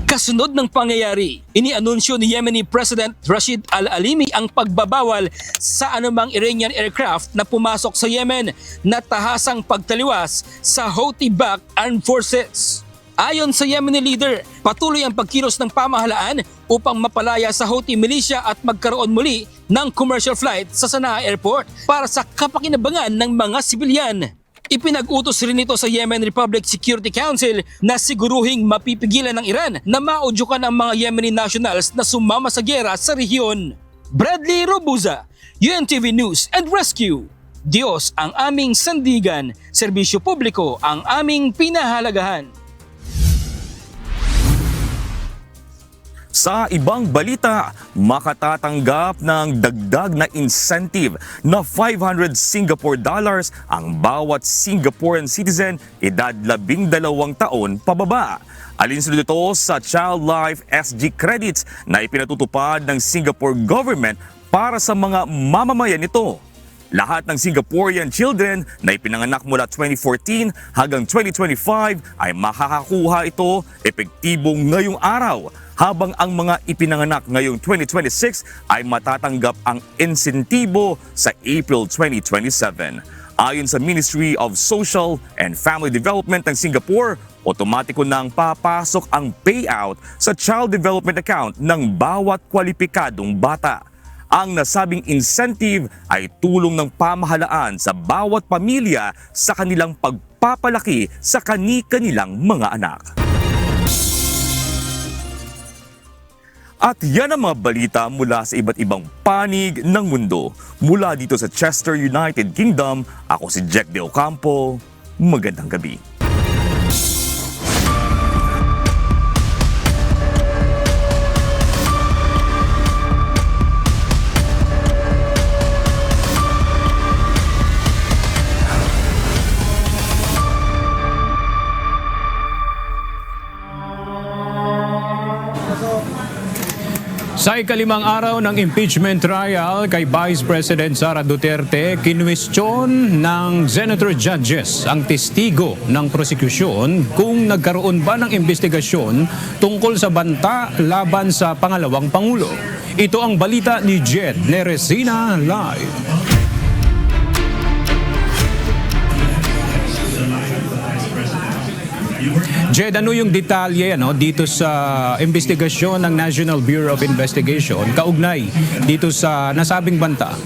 Kasunod ng pangyayari, inianunsyo ni Yemeni President Rashid Al-Alimi ang pagbabawal sa anumang Iranian aircraft na pumasok sa Yemen na tahasang pagtaliwas sa Houthi-backed armed forces. Ayon sa Yemeni leader, patuloy ang pagkilos ng pamahalaan upang mapalaya sa Houthi militia at magkaroon muli ng commercial flight sa Sana'a Airport para sa kapakinabangan ng mga sibilyan. Ipinag-utos rin ito sa Yemen Republic Security Council na siguruhing mapipigilan ng Iran na maudyukan ang mga Yemeni nationals na sumama sa giyera sa rehiyon. Bradley Robuza, UNTV News and Rescue. Diyos ang aming sandigan, serbisyo publiko ang aming pinahalagahan. Sa ibang balita, makatatanggap ng dagdag na incentive na 500 Singapore dollars ang bawat Singaporean citizen edad 12 taon pababa. Alinsunod ito sa Child Life SG credits na ipinatutupad ng Singapore government para sa mga mamamayan nito. Lahat ng Singaporean children na ipinanganak mula 2014 hanggang 2025 ay makakakuha ito epektibong ngayong araw, habang ang mga ipinanganak ngayong 2026 ay matatanggap ang insentibo sa April 2027. Ayon sa Ministry of Social and Family Development ng Singapore, otomatiko nang papasok ang payout sa Child Development Account ng bawat kwalipikadong bata. Ang nasabing incentive ay tulong ng pamahalaan sa bawat pamilya sa kanilang pagpapalaki sa kani-kanilang mga anak. At yan ang mga balita mula sa iba't ibang panig ng mundo. Mula dito sa Chester, United Kingdom, ako si Jack De Ocampo. Magandang gabi. Sa ikalimang araw ng impeachment trial kay Vice President Sara Duterte, kinwestiyon ng senator judges ang testigo ng prosekusyon kung nagkaroon ba ng investigasyon tungkol sa banta laban sa pangalawang Pangulo. Ito ang balita ni Jed Neresina Live. Jed, ano yung detalye dito sa investigasyon ng National Bureau of Investigation kaugnay dito sa nasabing banta?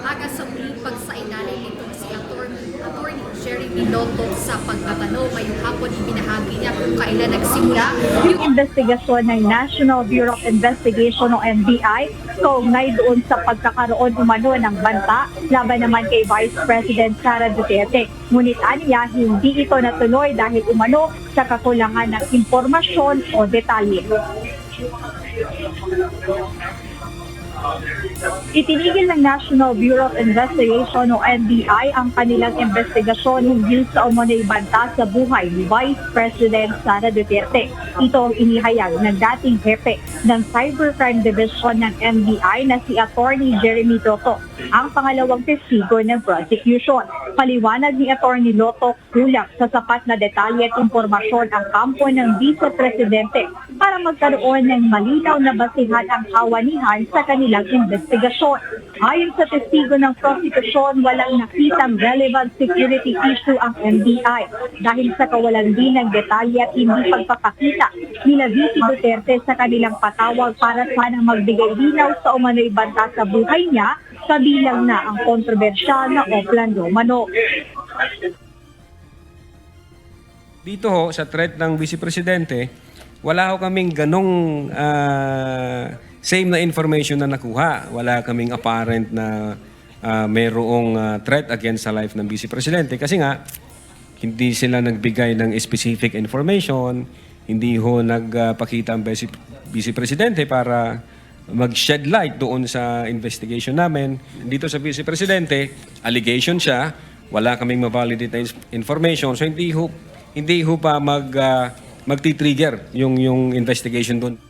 Aga sa muling pagsailalim nitong si Attorney Jeremy Loto sa pagtatanong ngayong hapon, ibinahagi niya kung kailan nagsimula yung investigasyon ng National Bureau of Investigation o NBI kaugnay doon sa pagkakaroon umano ng banta laban naman kay Vice President Sara Duterte. Ngunit aniya, hindi ito natuloy dahil umano sa kakulangan ng impormasyon o detalye. Itinigil ng National Bureau of Investigation o NBI ang kanilang investigasyon hinggil sa umano'y banta sa buhay ni Vice President Sara Duterte. Ito ang inihayag ng dating hepe ng Cybercrime Division ng NBI na si Attorney Jeremy Loto, ang pangalawang testigo ng prosecution. Paliwanag ni Attorney Loto, kulang sa sapat na detalye at impormasyon ang kampo ng Vice Presidente para magkaroon ng malinaw na basihan ang kawanihan sa kanilang investigasyon. Ayon sa testigo ng prosecution, walang nakitang relevant security issue ang NBI dahil sa kawalan din ng detalye at hindi pagpapakita nila VP Duterte sa kanilang patawag para sana magbigay linaw sa umano'y banta sa buhay niya, kabilang na ang kontrobersyal na Oplan Romano. Dito ho, sa threat ng Vice Presidente, wala ho kaming ganong same na information na nakuha. Wala kaming apparent na mayroong threat against sa life ng Vice Presidente. Kasi nga, hindi sila nagbigay ng specific information, hindi ho nagpakita ang Vice Presidente para mag-shed light doon sa investigation namin. Dito sa Vice Presidente, allegation siya, wala kaming ma-validate na information, so hindi ho pa magti-trigger yung investigation doon.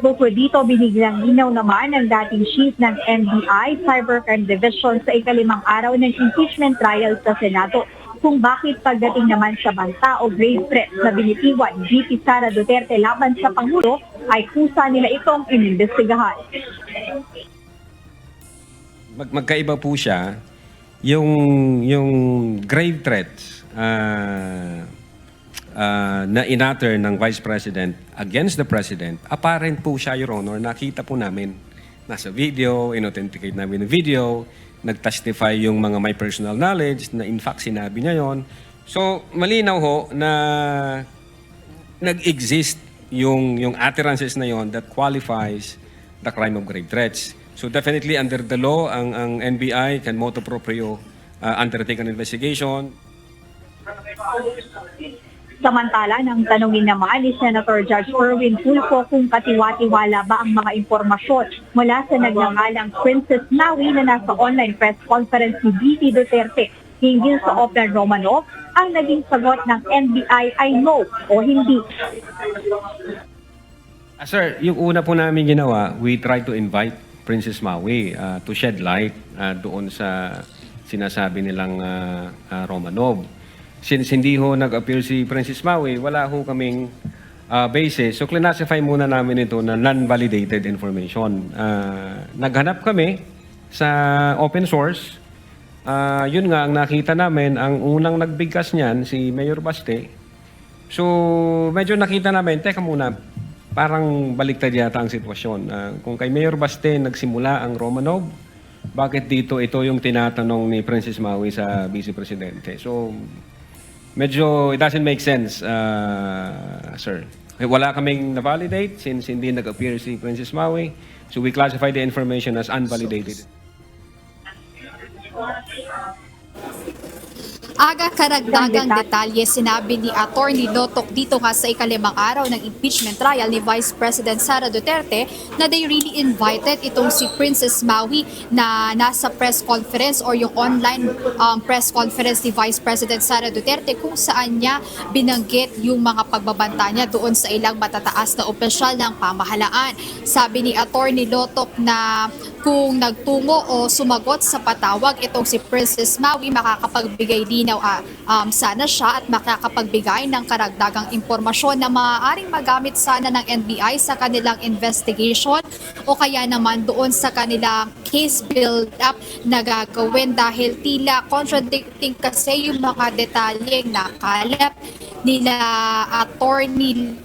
Bukod dito, biniglang linaw naman ng dating chief ng NBI Cybercrime Division sa ikalimang araw ng impeachment trial sa Senado kung bakit pagdating naman sa banta o grave threat na binitiwan ni VP Sara Duterte laban sa Pangulo ay kusa nila itong inimbestigahan. Magkaiba po siya yung grave threats na inatter ng Vice President against the President. Apparent po siya, Your Honor, nakita po namin. Nasa video, inauthenticate namin yung video, nag-testify yung mga may personal knowledge na in fact sinabi niya yon. So, malinaw ho na nag-exist yung utterances na yon that qualifies the crime of grave threats. So definitely under the law, ang NBI can motu proprio undertake an investigation. Samantala, nang tanungin naman ni Senator Judge Erwin Tulfo kung katiwa-tiwala ba ang mga impormasyon mula sa nagngangalang Princess Nawi na nasa online press conference ni VP Duterte hinggil sa Oplan Romanov, ang naging sagot ng NBI ay no o hindi. Sir, yung una po namin ginawa, we try to invite Princess Maui to shed light doon sa sinasabi nilang Romanov. Since hindi ho nag-appear si Princess Maui, wala ho kaming basis. So, classify muna namin ito na non-validated information. Naghanap kami sa open source. Yun nga, ang nakita namin, ang unang nagbigkas niyan, si Mayor Baste. So, medyo nakita namin, teka muna, parang baliktad yata ang sitwasyon. Kung kay Mayor Baste nagsimula ang Romanov, bakit dito ito yung tinatanong ni Princess Maui sa Vice Presidente? So, medyo it doesn't make sense, sir. Wala kaming na-validate since hindi nag-appear si Princess Maui. So we classify the information as unvalidated. Aga karagdagang detalye sinabi ni Attorney Lotok dito nga sa ikalimang araw ng impeachment trial ni Vice President Sara Duterte na they really invited itong si Princess Maui na nasa press conference or yung online press conference ni Vice President Sara Duterte kung saan niya binanggit yung mga pagbabanta niya doon sa ilang matataas na opisyal ng pamahalaan. Sabi ni Attorney Lotok na kung nagtungo o sumagot sa patawag itong si Princess Maui, makakapagbigay linaw sana siya at makakapagbigay ng karagdagang impormasyon na maaaring magamit sana ng NBI sa kanilang investigation o kaya naman doon sa kanilang case build-up na gagawin dahil tila contradicting kasi yung mga detalyeng nakalap nila Attorney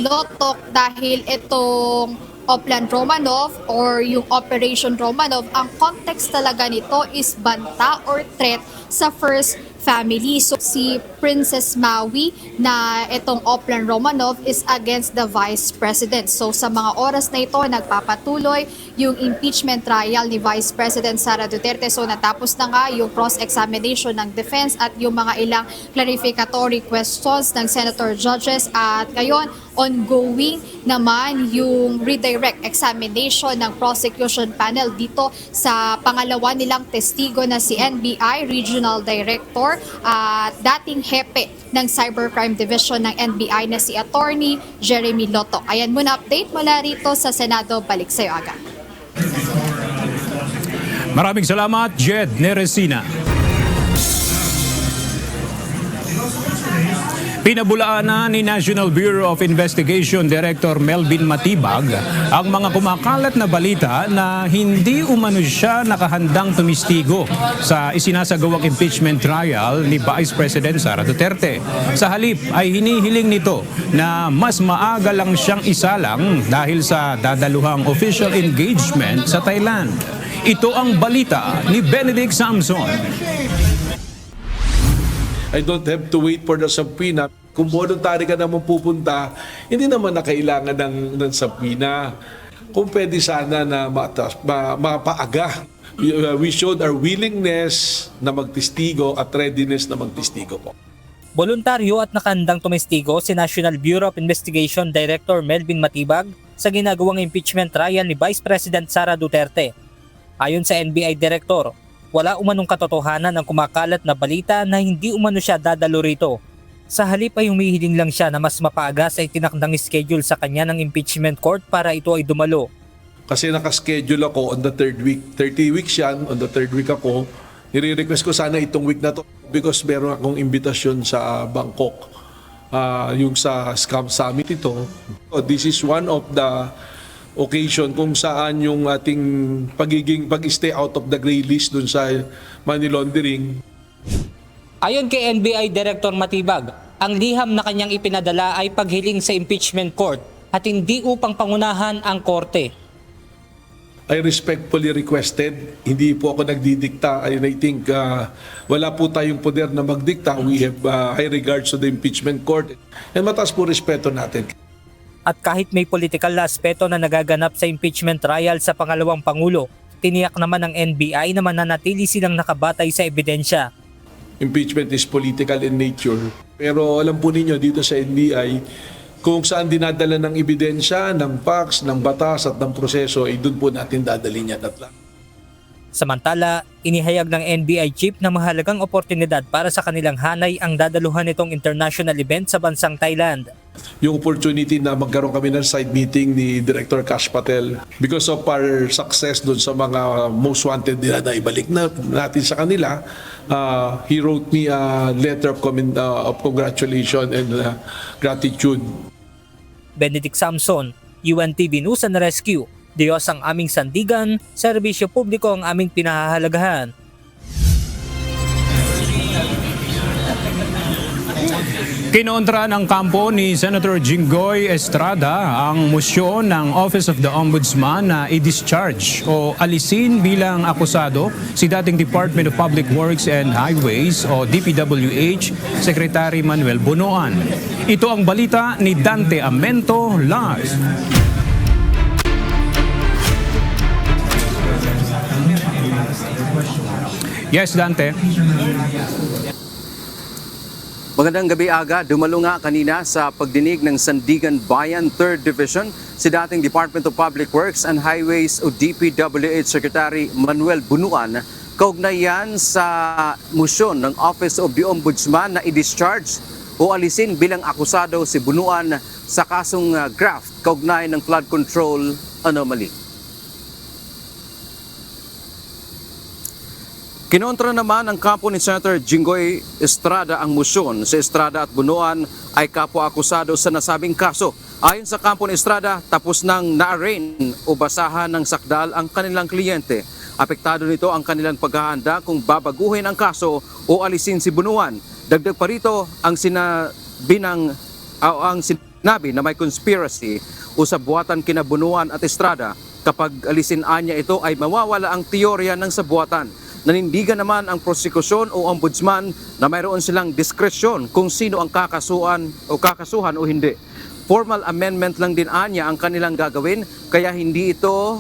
Lotok dahil itong Oplan Romanov or yung Operation Romanov, ang context talaga nito is banta or threat sa first family. So si Princess Maui na itong Oplan Romanov is against the Vice President. So sa mga oras na ito, nagpapatuloy yung impeachment trial ni Vice President Sara Duterte. So natapos na nga yung cross-examination ng defense at yung mga ilang clarificatory questions ng senator judges at ngayon ongoing naman yung redirect examination ng prosecution panel dito sa pangalawa nilang testigo na si NBI Regional Director at dating hepe ng Cybercrime Division ng NBI na si Attorney Jeremy Lotok. Ayan muna update mula rito sa Senado. Balik sa'yo, Aga. Maraming salamat, Jed Neresina. Pinabulaan na ni National Bureau of Investigation Director Melvin Matibag ang mga kumakalat na balita na hindi umano siya nakahandang tumistigo sa isinasagawang impeachment trial ni Vice President Sara Duterte. Sa halip ay hinihiling nito na mas maaga lang siyang isalang dahil sa dadaluhang official engagement sa Thailand. Ito ang balita ni Benedict Samson. I don't have to wait for the subpoena. Kung voluntary ka naman pupunta, hindi naman na kailangan ng subpoena. Kung pwede sana na mapaaga. We showed our willingness na magtestigo at readiness na magtestigo po. Voluntaryo at nakandang tumestigo si National Bureau of Investigation Director Melvin Matibag sa ginagawang impeachment trial ni Vice President Sara Duterte. Ayon sa NBI Director, wala umanong katotohanan ang kumakalat na balita na hindi umano siya dadalo rito. Sa halip ay humihiling lang siya na mas mapaaga sa itinakdang schedule sa kanya ng impeachment court para ito ay dumalo. Kasi nakaschedule ako on the third week. 30 weeks yan, on the third week ako. Nire-request ko sana itong week na to because meron akong imbitasyon sa Bangkok. Yung sa Scam Summit ito. This is one of the occasion kung saan yung ating pag-stay out of the gray list dun sa money laundering. Ayon kay NBI Director Matibag, ang liham na kanyang ipinadala ay paghiling sa impeachment court at hindi upang pangunahan ang korte. I respectfully requested, hindi po ako nagdidikta. I think wala po tayong poder na magdikta. We have high regards to the impeachment court and mataas po respeto natin. At kahit may political na aspeto na nagaganap sa impeachment trial sa pangalawang Pangulo, tiniyak naman ng NBI na mananatili silang nakabatay sa ebidensya. Impeachment is political in nature. Pero alam po ninyo dito sa NBI, kung saan dinadala ng ebidensya, ng facts, ng batas at ng proseso, ay doon po natin dadalhin yan at lang. Samantala, inihayag ng NBI chief na mahalagang oportunidad para sa kanilang hanay ang dadaluhan nitong international event sa bansang Thailand. yung opportunity na magkaroon kami ng side meeting ni Director Kash Patel because of our success doon sa mga most wanted nila na ibalik na natin sa kanila. He wrote me a letter of congratulations and gratitude. Benedict Samson, UNTV News and Rescue. Diyos ang aming sandigan, serbisyo publiko ang aming pinahahalagahan. Kinontra ng kampo ni Senator Jinggoy Estrada ang mosyon ng Office of the Ombudsman na i-discharge o alisin bilang akusado si dating Department of Public Works and Highways o DPWH Secretary Manuel Bunuan. Ito ang balita ni Dante Amento live. Yes, Dante. Magandang gabi aga, dumalo nga kanina sa pagdinig ng Sandigan Bayan 3rd Division si dating Department of Public Works and Highways o DPWH Secretary Manuel Bunuan kaugnay yan sa motion ng Office of the Ombudsman na i-discharge o alisin bilang akusado si Bunuan sa kasong graft kaugnay ng flood control anomaly. Kinontra naman ng kampo ni Senator Jinggoy Estrada ang motion. Si Estrada at Bunuan ay kapwa-akusado sa nasabing kaso. Ayon sa kampo ni Estrada, tapos nang na-arraign o basahan ng sakdal ang kanilang kliyente. Apektado nito ang kanilang paghahanda kung babaguhin ang kaso o alisin si Bunuan. Dagdag pa rito ang sinabi na may conspiracy o sabuatan kina Bunuan at Estrada. Kapag alisin niya ito ay mawawala ang teorya ng sabuatan. Nanindigan naman ang prosekusyon o ombudsman na mayroon silang diskresyon kung sino ang kakasuhan o hindi. Formal amendment lang din anya ang kanilang gagawin kaya hindi nito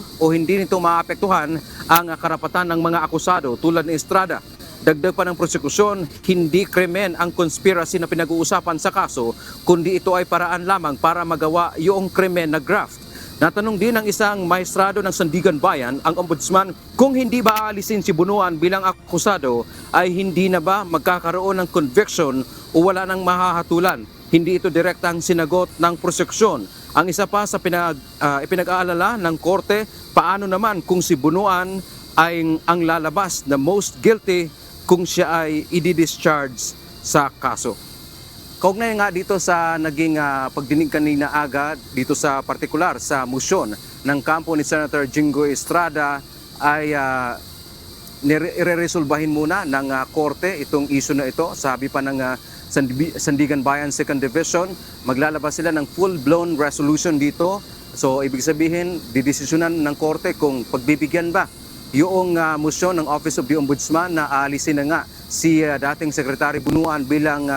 maapektuhan ang karapatan ng mga akusado tulad ni Estrada. Dagdag pa ng prosekusyon, hindi krimen ang conspiracy na pinag-uusapan sa kaso kundi ito ay paraan lamang para magawa yung krimen na graft. Natanong din ng isang maestrado ng Sandigan Bayan ang ombudsman kung hindi ba aalisin si Bunuan bilang akusado ay hindi na ba magkakaroon ng conviction o wala nang mahahatulan. Hindi ito direktang sinagot ng prosekusyon. Ang isa pa sa ipinag-aalala ng korte, paano naman kung si Bunuan ay ang lalabas na most guilty kung siya ay i-discharge sa kaso. Kaugnay nga dito sa naging pagdinig kanina aga dito sa partikular sa motion ng kampo ni Senator Jinggoy Estrada ay ireresolbahin muna ng korte itong issue na ito. Sabi pa ng Sandigan Bayan 2nd Division, maglalabas sila ng full-blown resolution dito. So ibig sabihin, didesisyonan ng korte kung pagbibigyan ba yung motion ng Office of the Ombudsman na aalisin na nga si dating Secretary Bunuan bilang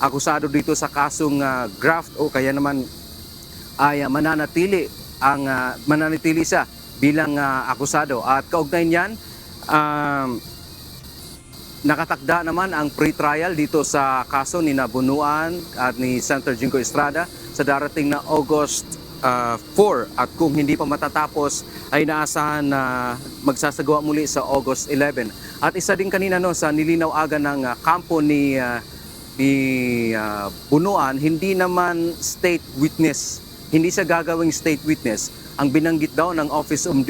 akusado dito sa kasong graft o kaya naman ay mananatili siya bilang akusado. At kaugnay niyan, nakatakda naman ang pre-trial dito sa kaso ni Bunuan at ni Senator Jinggoy Estrada sa darating na August 4 at kung hindi pa matatapos ay inaasahan na magsasagawa muli sa August 11. At isa din kanina sa nilinaw aga ng kampo ni Bunuan, hindi naman state witness. Hindi siya gagawing state witness. Ang binanggit daw ng Office of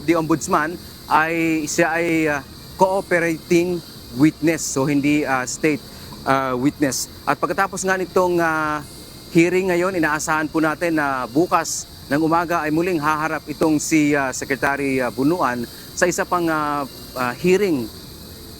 the Ombudsman ay siya ay cooperating witness. So hindi state witness. At pagkatapos nga nitong hearing ngayon, inaasahan po natin na bukas ng umaga ay muling haharap itong si Secretary Bunuan sa isa pang hearing.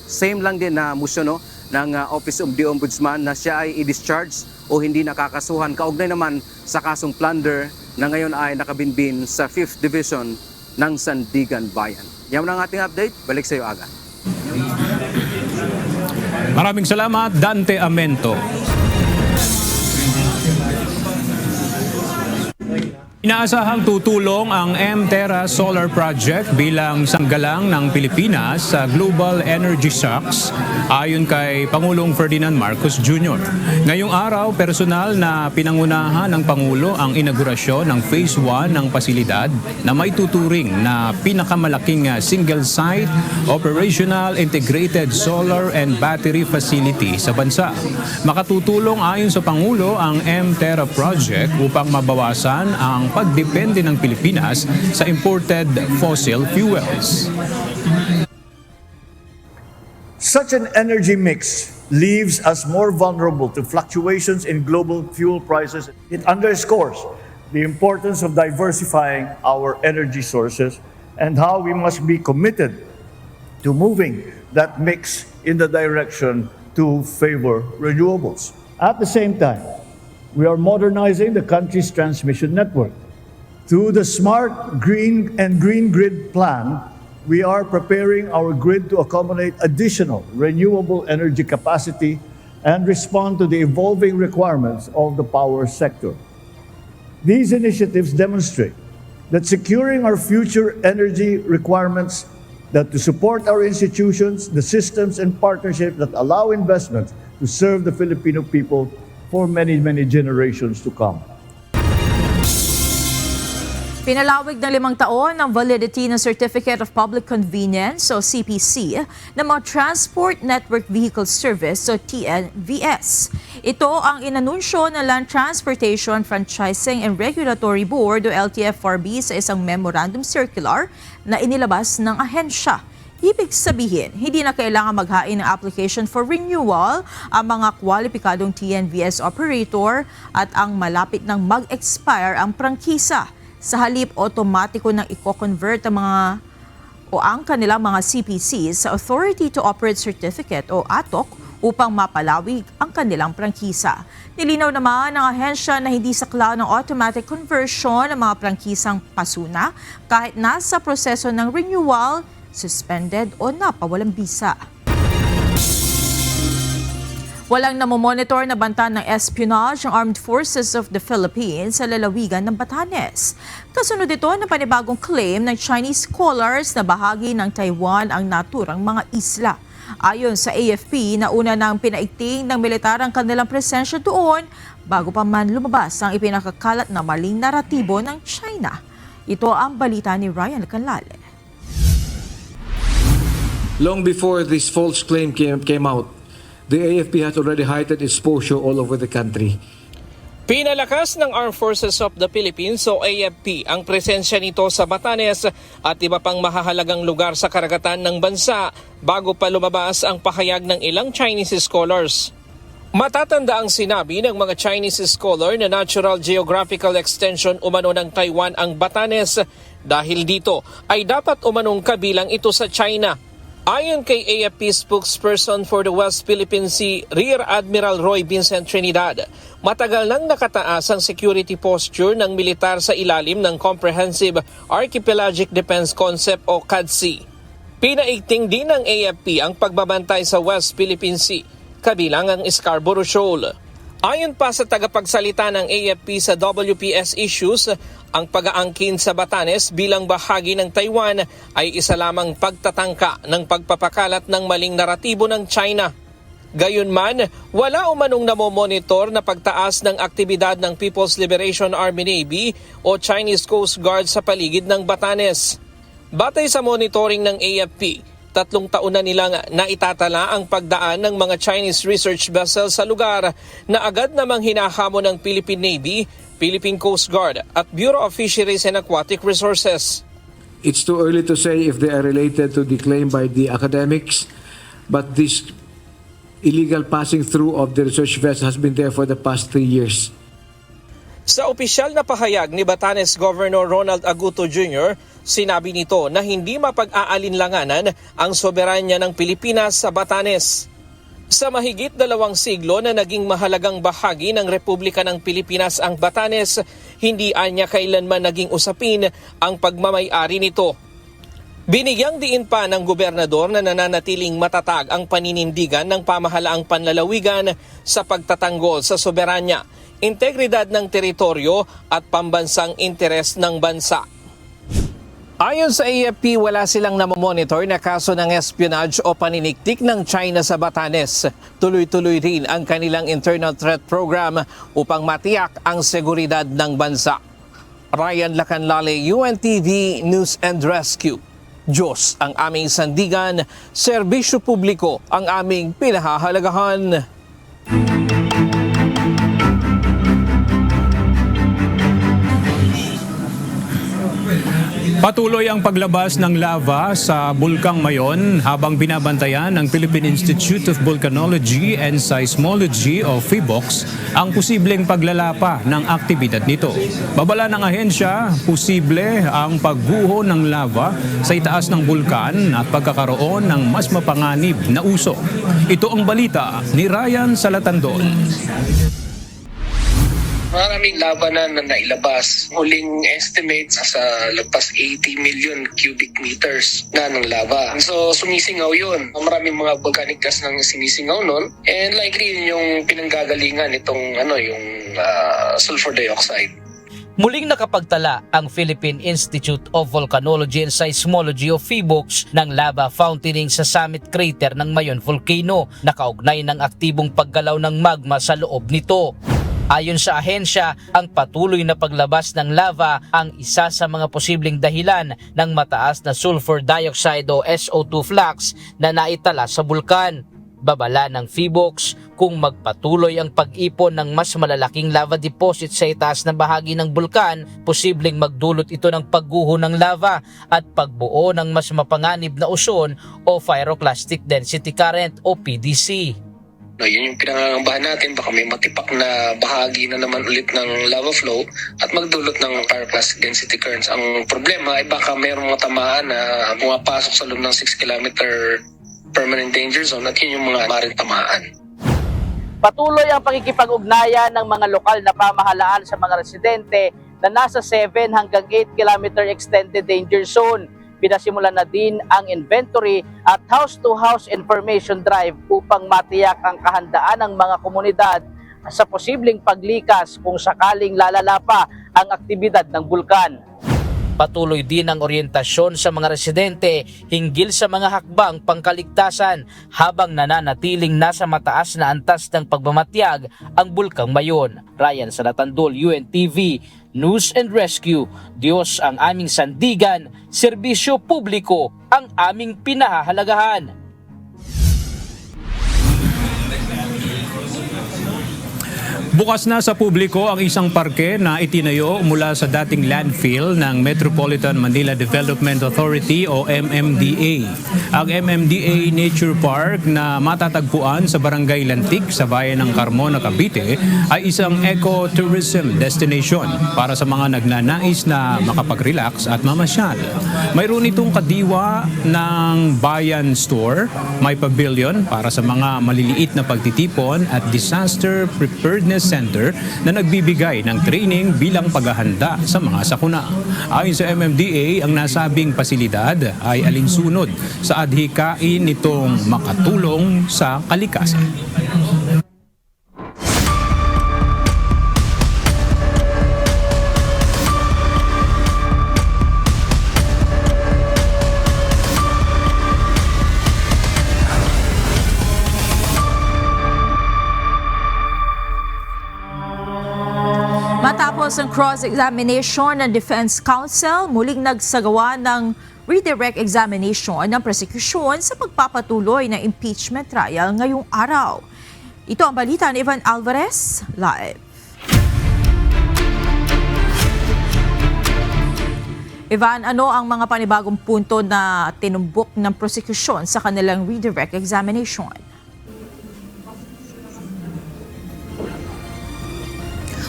Same lang din na motion ng Office of the Ombudsman na siya ay i-discharge o hindi nakakasuhan. Kaugnay naman sa kasong plunder na ngayon ay nakabinbin sa 5th Division ng Sandigan Bayan. Yan ang ating update. Balik sa iyo aga. Maraming salamat, Dante Amento. Inaasahang tutulong ang M-Terra Solar Project bilang sanggalang ng Pilipinas sa global energy shocks ayon kay Pangulong Ferdinand Marcos Jr. Ngayong araw, personal na pinangunahan ng Pangulo ang inaugurasyon ng Phase 1 ng pasilidad na may tuturing na pinakamalaking single-site operational integrated solar and battery facility sa bansa. Makatutulong ayon sa Pangulo ang M-Terra Project upang mabawasan ang pagdepende ng Pilipinas sa imported fossil fuels. Such an energy mix leaves us more vulnerable to fluctuations in global fuel prices. It underscores the importance of diversifying our energy sources and how we must be committed to moving that mix in the direction to favor renewables. At the same time, we are modernizing the country's transmission network. Through the Smart, Green, and Green Grid Plan, we are preparing our grid to accommodate additional renewable energy capacity and respond to the evolving requirements of the power sector. These initiatives demonstrate that securing our future energy requirements, that to support our institutions, the systems and partnerships that allow investment to serve the Filipino people for many, many generations to come. Pinalawig ng 5 taon ang validity ng Certificate of Public Convenience o CPC ng mga Transport Network Vehicle Service o TNVS. Ito ang inanunsyo ng Land Transportation Franchising and Regulatory Board o LTFRB sa isang memorandum circular na inilabas ng ahensya. Ibig sabihin, hindi na kailangan maghain ng application for renewal ang mga kwalipikadong TNVS operator at ang malapit nang mag-expire ang prangkisa. Sa halip, otomatiko nang i-convert ang kanilang mga CPCs sa Authority to Operate Certificate o ATOC upang mapalawig ang kanilang prangkisa. Nilinaw naman ng ahensya na hindi sakla ng automatic conversion ng mga prangkisang pasuna kahit nasa proseso ng renewal, suspended o napawalang bisa. Walang namomonitor na banta ng espionage ng Armed Forces of the Philippines sa lalawigan ng Batanes. Kasunod ito ng panibagong claim ng Chinese scholars na bahagi ng Taiwan ang naturang mga isla. Ayon sa AFP, nauna nang pinaigting ng militar ang kanilang presensya doon bago pa man lumabas ang ipinakakalat na maling naratibo ng China. Ito ang balita ni Ryan Canlale. Long before this false claim came out, the AFP has already heightened exposure all over the country. Pinalakas ng Armed Forces of the Philippines o AFP ang presensya nito sa Batanes at iba pang mahahalagang lugar sa karagatan ng bansa bago pa lumabas ang pahayag ng ilang Chinese scholars. Matatanda ang sinabi ng mga Chinese scholar na natural geographical extension umano ng Taiwan ang Batanes dahil dito ay dapat umanong kabilang ito sa China. Ayon kay AFP spokesperson for the West Philippine Sea, Rear Admiral Roy Vincent Trinidad, matagal nang nakataas ang security posture ng militar sa ilalim ng Comprehensive Archipelagic Defense Concept o CADC. Pinaigting din ng AFP ang pagbabantay sa West Philippine Sea, kabilang ang Scarborough Shoal. Ayon pa sa tagapagsalita ng AFP sa WPS Issues, ang pag-aangkin sa Batanes bilang bahagi ng Taiwan ay isa lamang pagtatangka ng pagpapakalat ng maling naratibo ng China. Gayunman, wala umanong namomonitor na pagtaas ng aktibidad ng People's Liberation Army Navy o Chinese Coast Guard sa paligid ng Batanes. Batay sa monitoring ng AFP, 3 taon na nilang naitatala ang pagdaan ng mga Chinese research vessels sa lugar na agad namang hinahamon ng Philippine Navy, Philippine Coast Guard at Bureau of Fisheries and Aquatic Resources. It's too early to say if they are related to the claim by the academics, but this illegal passing through of the research vessel has been there for the past 3 years. Sa opisyal na pahayag ni Batanes Governor Ronald Aguto Jr., sinabi nito na hindi mapag-aalinlanganan ang soberanya ng Pilipinas sa Batanes. Sa mahigit 2 siglo na naging mahalagang bahagi ng Republika ng Pilipinas ang Batanes, hindi anya kailanman naging usapin ang pagmamay-ari nito. Binigyang diin pa ng gobernador na nananatiling matatag ang paninindigan ng pamahalaang panlalawigan sa pagtatanggol sa soberanya. integridad ng teritoryo at pambansang interes ng bansa. Ayon sa AFP, wala silang namomonitor na kaso ng espionage o paniniktik ng China sa Batanes. Tuloy-tuloy rin ang kanilang internal threat program upang matiyak ang seguridad ng bansa. Ryan Lacanlale, UNTV News and Rescue. Diyos ang aming sandigan, serbisyo publiko ang aming pinahahalagahan. Patuloy ang paglabas ng lava sa Bulkang Mayon habang binabantayan ng Philippine Institute of Volcanology and Seismology o PHIVOLCS ang posibleng paglalapa ng aktibidad nito. Babala ng ahensya, posible ang pagguho ng lava sa itaas ng bulkan at pagkakaroon ng mas mapanganib na usok. Ito ang balita ni Ryan Salatandon. Maraming lava na nailabas. Huling estimates sa lagpas 80 million cubic meters na ng lava. So sumisingaw yun. Maraming mga volcanic gas nang sinisingaw nun. And likely yun yung pinanggagalingan itong yung sulfur dioxide. Muling nakapagtala ang Philippine Institute of Volcanology and Seismology o PHIVOLCS ng lava fountaining sa summit crater ng Mayon Volcano na kaugnay ng aktibong paggalaw ng magma sa loob nito. Ayon sa ahensya, ang patuloy na paglabas ng lava ang isa sa mga posibleng dahilan ng mataas na sulfur dioxide o SO2 flux na naitala sa bulkan. Babala ng PHIVOLCS, kung magpatuloy ang pag-ipon ng mas malalaking lava deposit sa itaas na bahagi ng bulkan, posibleng magdulot ito ng pagguho ng lava at pagbuo ng mas mapanganib na uson o pyroclastic density current o PDC. Yun yung pinangangambahan natin, baka may matipak na bahagi na naman ulit ng lava flow at magdulot ng pyroclastic density currents. Ang problema ay baka mayroong mga tamaan na pumapasok sa loob ng 6 kilometer permanent danger zone at yun yung mga maring tamaan. Patuloy ang pakikipag-ugnayan ng mga lokal na pamahalaan sa mga residente na nasa 7 hanggang 8 kilometer extended danger zone. Pinasimulan na din ang inventory at house-to-house information drive upang matiyak ang kahandaan ng mga komunidad sa posibleng paglikas kung sakaling lalala pa ang aktibidad ng bulkan. Patuloy din ang oryentasyon sa mga residente hinggil sa mga hakbang pangkaligtasan habang nananatiling nasa mataas na antas ng pagmamatyag ang Bulkang Mayon. Ryan Salatandol, UNTV News and Rescue. Diyos ang aming sandigan, serbisyo publiko ang aming pinahahalagahan. Bukas na sa publiko ang isang parke na itinayo mula sa dating landfill ng Metropolitan Manila Development Authority o MMDA. Ang MMDA Nature Park na matatagpuan sa Barangay Lantik sa bayan ng Carmona, Cavite ay isang eco-tourism destination para sa mga nagnanais na makapag-relax at mamasyal. Mayroon itong kadiwa ng Bayan Store, may pavilion para sa mga maliliit na pagtitipon at disaster preparedness center na nagbibigay ng training bilang paghahanda sa mga sakuna. Ayon sa MMDA, ang nasabing pasilidad ay alinsunod sa adhikain nitong makatulong sa kalikasan. Matapos ang cross-examination ng Defense Counsel, muling nagsagawa ng redirect examination ng prosecution sa pagpapatuloy ng impeachment trial ngayong araw. Ito ang balita ni Ivan Alvarez, live. Ivan, ano ang mga panibagong punto na tinumbok ng prosecution sa kanilang redirect examination?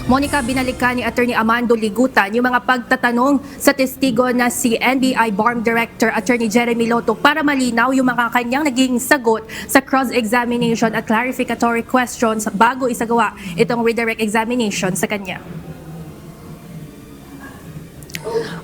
Monica, binalikan ni Attorney Amando Ligutan yung mga pagtatanong sa testigo na si NBI BARM Director Attorney Jeremy Lotto para malinaw yung mga kanyang naging sagot sa cross-examination at clarificatory questions bago isagawa itong redirect examination sa kanya.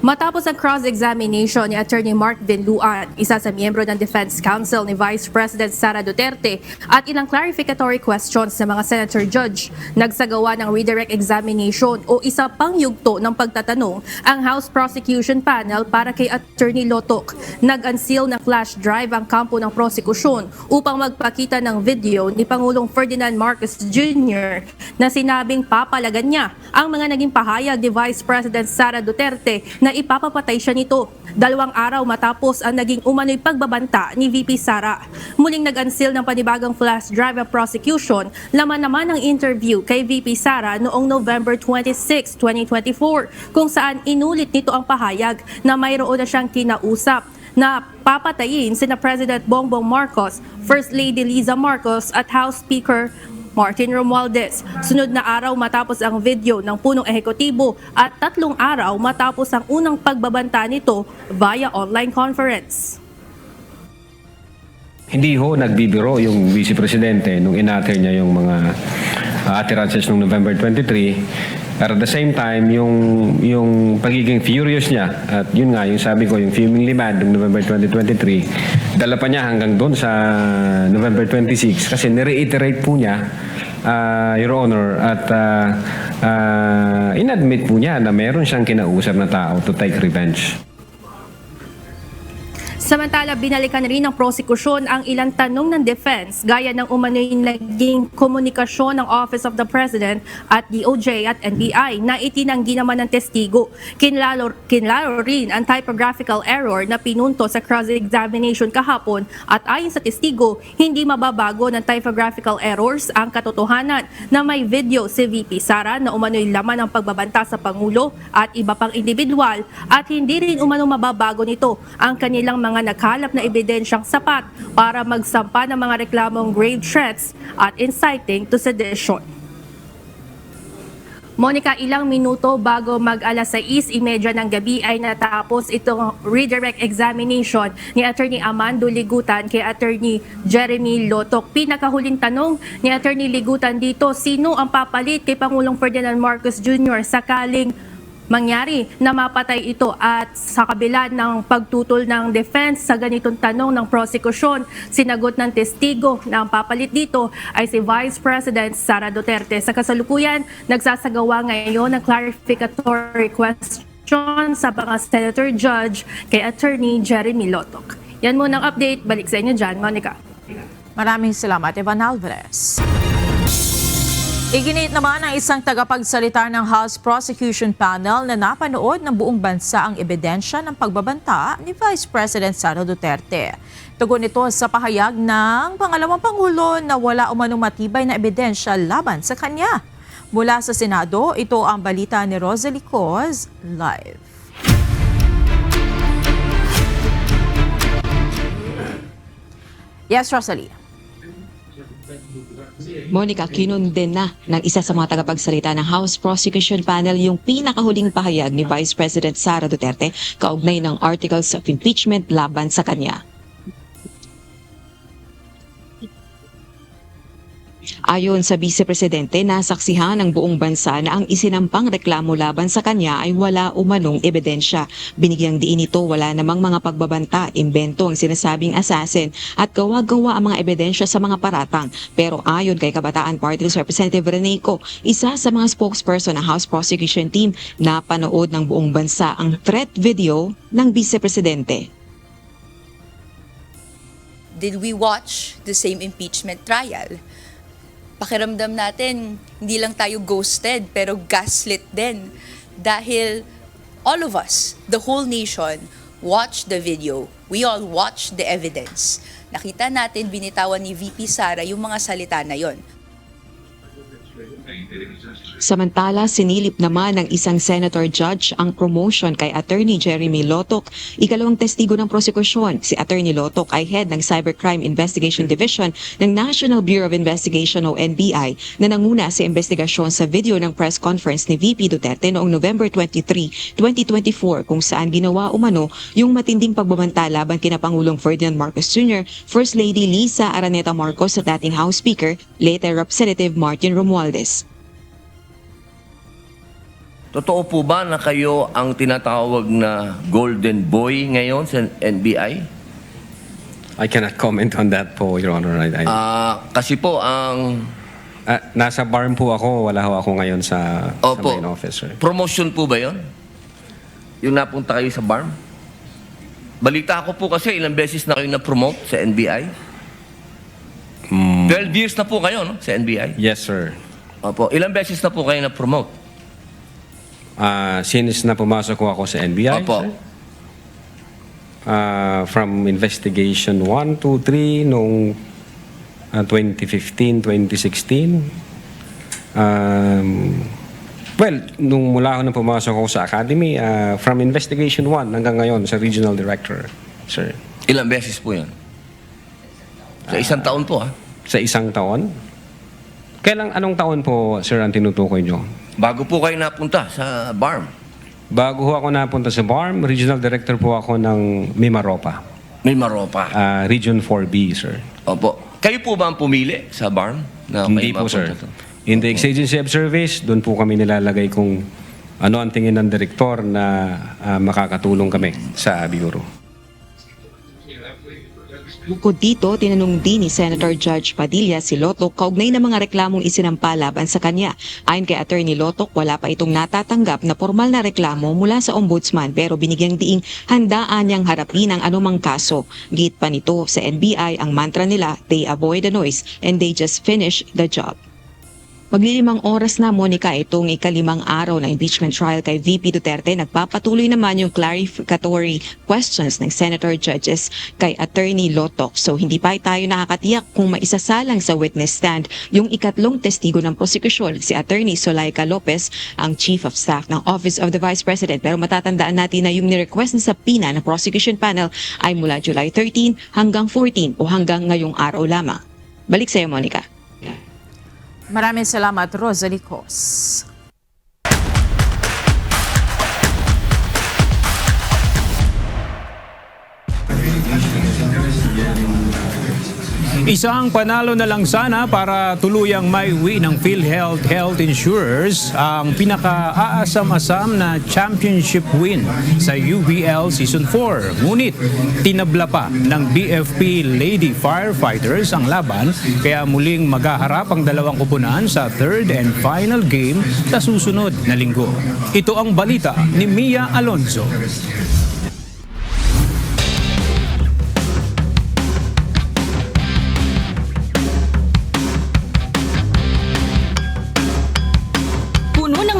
Matapos ang cross-examination ni Attorney Mark Vinluan, isa sa miyembro ng Defense Council ni Vice President Sara Duterte at ilang clarificatory questions ng mga senator judge, nagsagawa ng redirect examination o isa pang yugto ng pagtatanong ang House Prosecution Panel para kay Attorney Lotoc. Nag-unseal ng flash drive ang kampo ng prosekusyon upang magpakita ng video ni Pangulong Ferdinand Marcos Jr. na sinabing papalagan niya ang mga naging pahayag ni Vice President Sara Duterte na ipapapatay siya nito 2 araw matapos ang naging umano'y pagbabanta ni VP Sara. Muling nag-unseal ng panibagong flash drive ang prosecution, laman naman ng interview kay VP Sara noong November 26, 2024 kung saan inulit nito ang pahayag na mayroon na siyang kinausap na papatayin sina President Bongbong Marcos, First Lady Liza Marcos at House Speaker Martin Romualdez. Sunod na araw matapos ang video ng punong ehekutibo at 3 araw matapos ang unang pagbabanta nito via online conference. Hindi ho nagbibiro yung Vice Presidente nung inatter niya yung mga utterances noong November 23. At at the same time, yung pagiging furious niya, at yun nga, yung sabi ko, yung fuming liman noong November 2023, dala pa niya hanggang doon sa November 26 kasi nireiterate po niya, Your Honor, at inadmit po niya na meron siyang kinausap na tao to take revenge. Samantala, binalikan rin ng prosekusyon ang ilang tanong ng defense gaya ng umano'y naging komunikasyon ng Office of the President at DOJ at NBI na itinanggi naman ng testigo. Kinlaro rin ang typographical error na pinunto sa cross-examination kahapon at ayon sa testigo, hindi mababago ng typographical errors ang katotohanan na may video si VP Sara na umano'y laman ng pagbabanta sa Pangulo at iba pang individual at hindi rin umano mababago nito ang kanilang mga nakalap na ebidensyang sapat para magsampa ng mga reklamong grave threats at inciting to sedition. Monica, ilang minuto bago mag-alas 6:30 ng gabi ay natapos itong redirect examination ni Attorney Amando Ligutan kay Attorney Jeremy Lotoc. Pinakahuling tanong ni Attorney Ligutan dito, sino ang papalit kay Pangulong Ferdinand Marcos Jr. sakaling mangyari na mapatay ito at sa kabila ng pagtutol ng defense sa ganitong tanong ng prosekusyon, sinagot ng testigo na ang papalit dito ay si Vice President Sara Duterte. Sa kasalukuyan, nagsasagawa ngayon ng clarificatory question sa mga senator judge kay Attorney Jeremy Lotoc. Yan muna ang update. Balik sa inyo dyan, Monica. Maraming salamat, Evan Alvarez. Iginit naman ng isang tagapagsalita ng House Prosecution Panel na napanood ng buong bansa ang ebidensya ng pagbabanta ni Vice President Sara Duterte. Tugon ito sa pahayag ng pangalawang Pangulo na wala umanong matibay na ebidensya laban sa kanya. Mula sa Senado, ito ang balita ni Rosalie Coz live. Yes, Rosalie. Monica, kinondena ng isa sa mga tagapagsalita ng House Prosecution Panel yung pinakahuling pahayag ni Vice President Sara Duterte kaugnay ng articles of impeachment laban sa kanya. Ayon sa Vice Presidente, nasaksihan ng buong bansa na ang isinampang reklamo laban sa kanya ay wala umanong ebidensya. Binigyang diin ito wala namang mga pagbabanta, imbento ang sinasabing assassin at gawa-gawa ang mga ebidensya sa mga paratang. Pero ayon kay Kabataan Party List Representative Reneco, isa sa mga spokesperson ng House Prosecution Team, napanood ng buong bansa ang threat video ng Vice Presidente. Did we watch the same impeachment trial? Pakiramdam natin, hindi lang tayo ghosted, pero gaslit din. Dahil all of us, the whole nation, watched the video. We all watched the evidence. Nakita natin, binitawan ni VP Sara yung mga salita na yon. Samantala, sinilip naman ng isang senator judge ang promotion kay Attorney Jeremy Lotoc. Ikalawang testigo ng prosekusyon, si Attorney Lotoc ay head ng Cybercrime Investigation Division ng National Bureau of Investigation o NBI na nanguna sa investigasyon sa video ng press conference ni VP Duterte noong November 23, 2024 kung saan ginawa umano yung matinding pagbabanta laban kina Pangulong Ferdinand Marcos Jr., First Lady Liza Araneta Marcos at dating House Speaker, later Representative Martin Romualdez. Totoo po ba na kayo ang tinatawag na golden boy ngayon sa NBI? I cannot comment on that po, Your Honor. Kasi po ang... nasa BARM po ako, wala ho ako ngayon sa main office, sir. Promotion po ba yon? Yung napunta kayo sa BARM? Balita ko po kasi ilang beses na kayo na-promote sa NBI. 12 years na po kayo, no? Sa NBI? Yes, sir. Opo. Ilang beses na po kayo na-promote? Since na pumasok ko ako sa NBI, Opo. sir, from investigation 1, 2, 3 noong 2015, 2016. Well, nung mula ako na pumasok ako sa academy, from investigation 1 hanggang ngayon sa regional director, sir. Ilang beses po yan? Sa isang taon po, Sa isang taon? Anong taon po, sir, ang tinutukoy nyo? Bago po kayo napunta sa BARM? Bago ho ako napunta sa BARM, regional director po ako ng Mimaropa. Mimaropa? Region 4B, sir. Opo. Kayo po ba ang pumili sa BARM? Hindi po, sir. In the exigency of service, doon po kami nilalagay kung ano ang tingin ng direktor na makakatulong kami sa Bureau. Bukod dito, tinanong din ni Senator Judge Padilla si Lotok kaugnay ng mga reklamong isinampa laban sa kanya. Ayon kay Attorney Lotok, wala pa itong natatanggap na formal na reklamo mula sa ombudsman pero binigyang diing handaan niyang harapin ang anumang kaso. Git pa nito sa NBI ang mantra nila, they avoid the noise and they just finish the job. Maglilimang oras na, Monica, itong ikalimang araw ng impeachment trial kay VP Duterte. Nagpapatuloy naman yung clarificatory questions ng Senator Judges kay Attorney Lotok. So hindi pa tayo nakakatiyak kung maisasalang sa witness stand yung ikatlong testigo ng prosekusyon, si Attorney Zulaika Lopez, ang Chief of Staff ng Office of the Vice President. Pero matatandaan natin na yung ni-request na subpoena ng prosecution panel ay mula July 13 hanggang 14 o hanggang ngayong araw lamang. Balik sa iyo, Monica. Maraming salamat, Rosalie Cos. Isang panalo na lang sana para tuluyang maiuwi ng PhilHealth Health Insurers ang pinaka-aasam-asam na championship win sa UVL Season 4. Ngunit tinabla pa ng BFP Lady Firefighters ang laban kaya muling maghaharap ang dalawang kupunan sa third and final game sa susunod na linggo. Ito ang balita ni Mia Alonzo.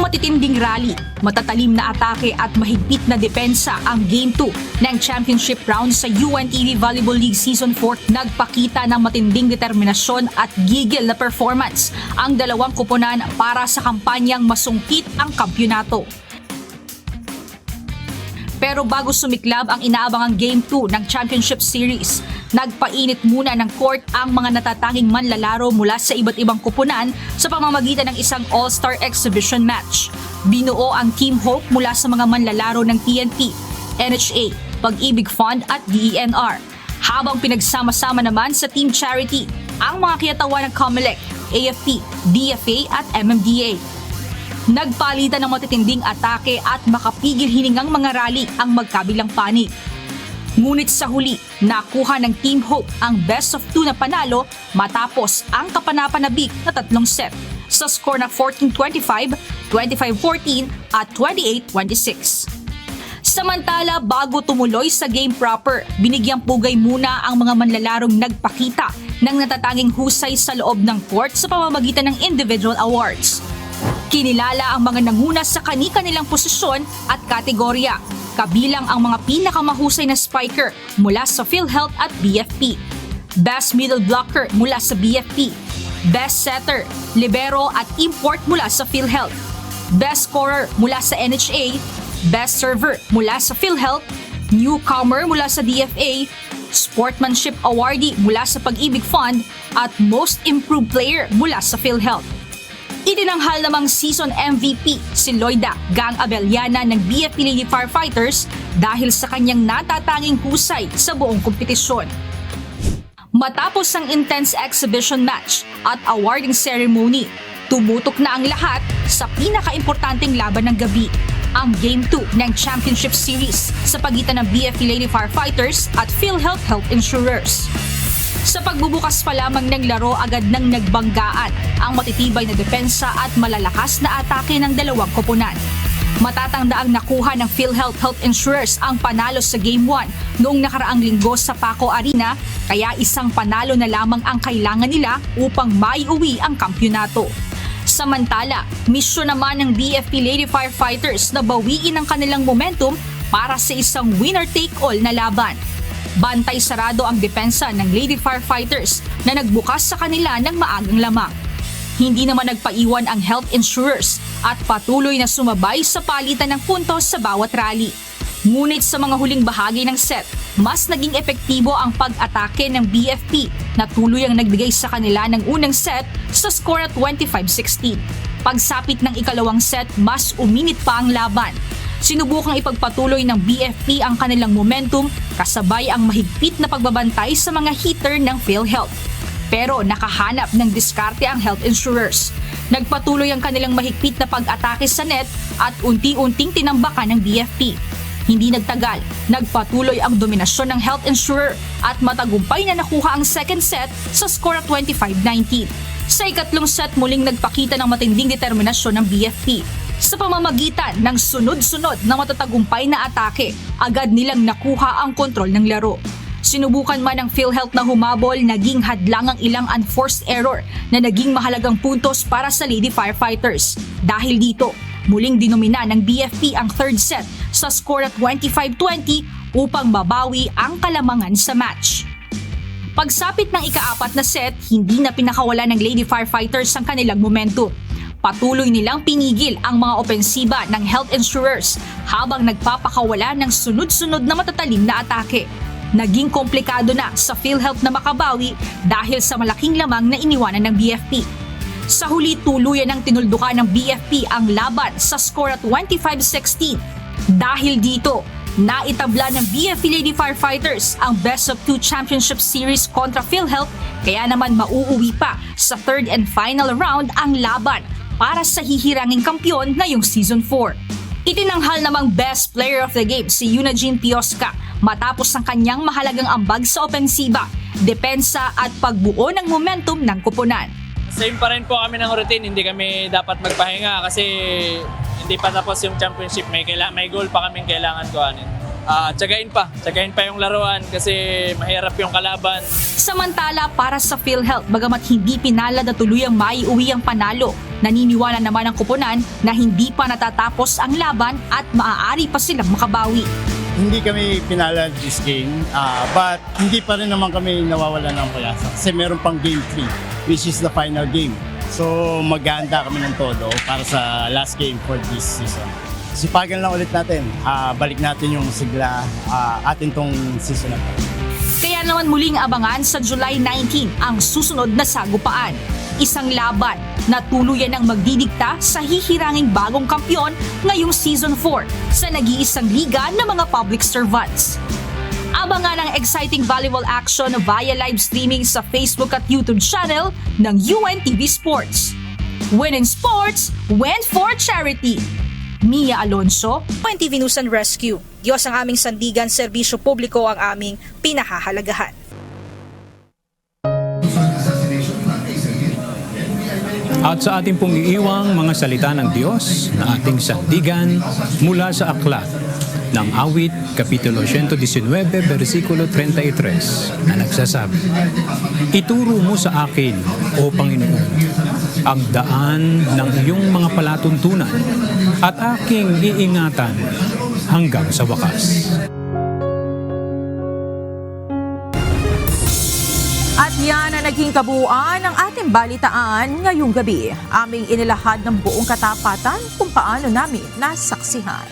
Matitinding rally, matatalim na atake at mahigpit na depensa ang Game 2 ng championship round sa UNTV Volleyball League Season 4. Nagpakita ng matinding determinasyon at gigil na performance ang dalawang kupunan para sa kampanyang masungkit ang kampyonato. Pero bago sumiklab ang inaabangang Game 2 ng Championship Series, nagpainit muna ng court ang mga natatanging manlalaro mula sa iba't ibang kupunan sa pamamagitan ng isang All-Star Exhibition match. Binuo ang Team Hope mula sa mga manlalaro ng PNP, NHA, Pag-ibig Fund at DENR. Habang pinagsama-sama naman sa Team Charity ang mga kiyatawan ng COMELEC, AFP, DFA at MMDA. Nagpalitan ng matitinding atake at makapigil hiningang mga rally ang magkabilang panig. Ngunit sa huli, nakuha ng Team Hope ang best of 2 na panalo matapos ang kapanapanabik na 3 set sa score na 14-25, 25-14 at 28-26. Samantala, bago tumuloy sa game proper, binigyang pugay muna ang mga manlalarong nagpakita ng natatanging husay sa loob ng court sa pamamagitan ng individual awards. Kinilala ang mga nanguna sa kani-kanilang posisyon at kategorya, kabilang ang mga pinakamahusay na spiker mula sa PhilHealth at BFP, Best Middle Blocker mula sa BFP, Best Setter, Libero at Import mula sa PhilHealth, Best Scorer mula sa NHA, Best Server mula sa PhilHealth, Newcomer mula sa DFA, Sportsmanship Awardee mula sa Pag-ibig Fund at Most Improved Player mula sa PhilHealth. Itinanghal namang season MVP si Loida Gang Abellana ng BFP Lady Firefighters dahil sa kanyang natatanging husay sa buong kompetisyon. Matapos ang intense exhibition match at awarding ceremony, Tumutok na ang lahat sa pinaka-importanteng laban ng gabi, ang Game 2 ng Championship Series sa pagitan ng BFP Lady Firefighters at PhilHealth Health Insurers. Sa pagbubukas pa lamang ng laro, agad nang nagbanggaan ang matitibay na depensa at malalakas na atake ng dalawang koponan. Matatangdaang nakuha ng PhilHealth Health Insurers ang panalo sa Game 1 noong nakaraang linggo sa Paco Arena, kaya isang panalo na lamang ang kailangan nila upang maiuwi ang kampyonato. Samantala, misyon naman ng BFP Lady Firefighters na bawiin ang kanilang momentum para sa isang winner-take-all na laban. Bantay sarado ang depensa ng Lady Firefighters na nagbukas sa kanila ng maagang lamang. Hindi naman nagpaiwan ang health insurers at patuloy na sumabay sa palitan ng puntos sa bawat rally. Ngunit sa mga huling bahagi ng set, mas naging epektibo ang pag-atake ng BFP na tuluyang nagbigay sa kanila ng unang set sa score at 25-16. Pagsapit ng ikalawang set, mas uminit pa ang laban. Sinubukang ipagpatuloy ng BFP ang kanilang momentum kasabay ang mahigpit na pagbabantay sa mga hitter ng PhilHealth. Pero nakahanap ng diskarte ang health insurers. Nagpatuloy ang kanilang mahigpit na pag-atake sa net at unti-unting tinambakan ng BFP. Hindi nagtagal, nagpatuloy ang dominasyon ng health insurer at matagumpay na nakuha ang second set sa score at 25-19. Sa ikatlong set, muling nagpakita ng matinding determinasyon ng BFP. Sa pamamagitan ng sunod-sunod na matatagumpay na atake, agad nilang nakuha ang kontrol ng laro. Sinubukan man ng PhilHealth na humabol, naging hadlang ang ilang unforced error na naging mahalagang puntos para sa Lady Firefighters. Dahil dito, muling dinomina ng BFP ang third set sa score at 25-20 upang mabawi ang kalamangan sa match. Pagsapit ng ika-4 na set, hindi na pinakawala ng Lady Firefighters ang kanilang momentum. Patuloy nilang pinigil ang mga opensiba ng health insurers habang nagpapakawala ng sunod-sunod na matatalim na atake. Naging komplikado na sa PhilHealth na makabawi dahil sa malaking lamang na iniwanan ng BFP. Sa huli, tuluyan ng tinuldukan ng BFP ang laban sa score at 25-16. Dahil dito, naitabla ng BFP Lady Firefighters ang Best of 2 Championship Series kontra PhilHealth, kaya naman mauuwi pa sa third and final round ang laban para sa hihiranging kampyon ngayong Season 4. Itinanghal namang Best Player of the Game si Eunajin Piosca matapos ang kanyang mahalagang ambag sa opensiba, depensa at pagbuo ng momentum ng koponan. Same pa rin po kami ng routine, hindi kami dapat magpahinga kasi hindi pa tapos yung championship, may goal pa kaming kailangan kuhanin. Tsagain pa yung laruan kasi mahirap yung kalaban. Samantala, para sa PhilHealth, bagamat hindi pinalad na tuluyang maiuwi ang panalo, naniniwala naman ang koponan na hindi pa natatapos ang laban at maaari pa silang makabawi. Hindi kami pinalad this game, but hindi pa rin naman kami nawawala ng pag-asa kasi meron pang Game 3, which is the final game. So maghahanda kami ng todo para sa last game for this season. Sipagan lang ulit natin, balik natin yung sigla atin tong season na to. Kaya naman muling abangan sa July 19 ang susunod na sagupaan. Isang laban na tuluyan ang magdidikta sa hihiranging bagong kampyon ngayong Season 4 sa nag-iisang liga ng mga public servants. Abangan ang exciting volleyball action via live streaming sa Facebook at YouTube channel ng UNTV Sports. Win in sports, win for charity. Mia Alonso, UNTV News and Rescue. Diyos ang aming sandigan, serbisyo publiko ang aming pinahahalagahan. At sa ating pong iiwang mga salita ng Diyos na ating sandigan mula sa aklat ng Awit, Kapitulo 119, versikulo 33 na nagsasabi, "Ituro mo sa akin, O Panginoon, ang daan ng iyong mga palatuntunan at aking iingatan hanggang sa wakas." At yan ang naging kabuuan ng ating balitaan ngayong gabi. Aming inilahad ng buong katapatan kung paano namin nasaksihan.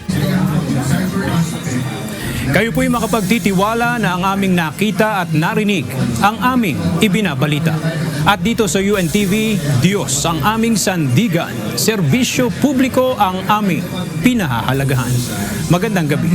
Kayo po'y makapagtitiwala na ang aming nakita at narinig ang aming ibinabalita. At dito sa UNTV, Diyos ang aming sandigan, serbisyo publiko ang aming pinahahalagahan. Magandang gabi.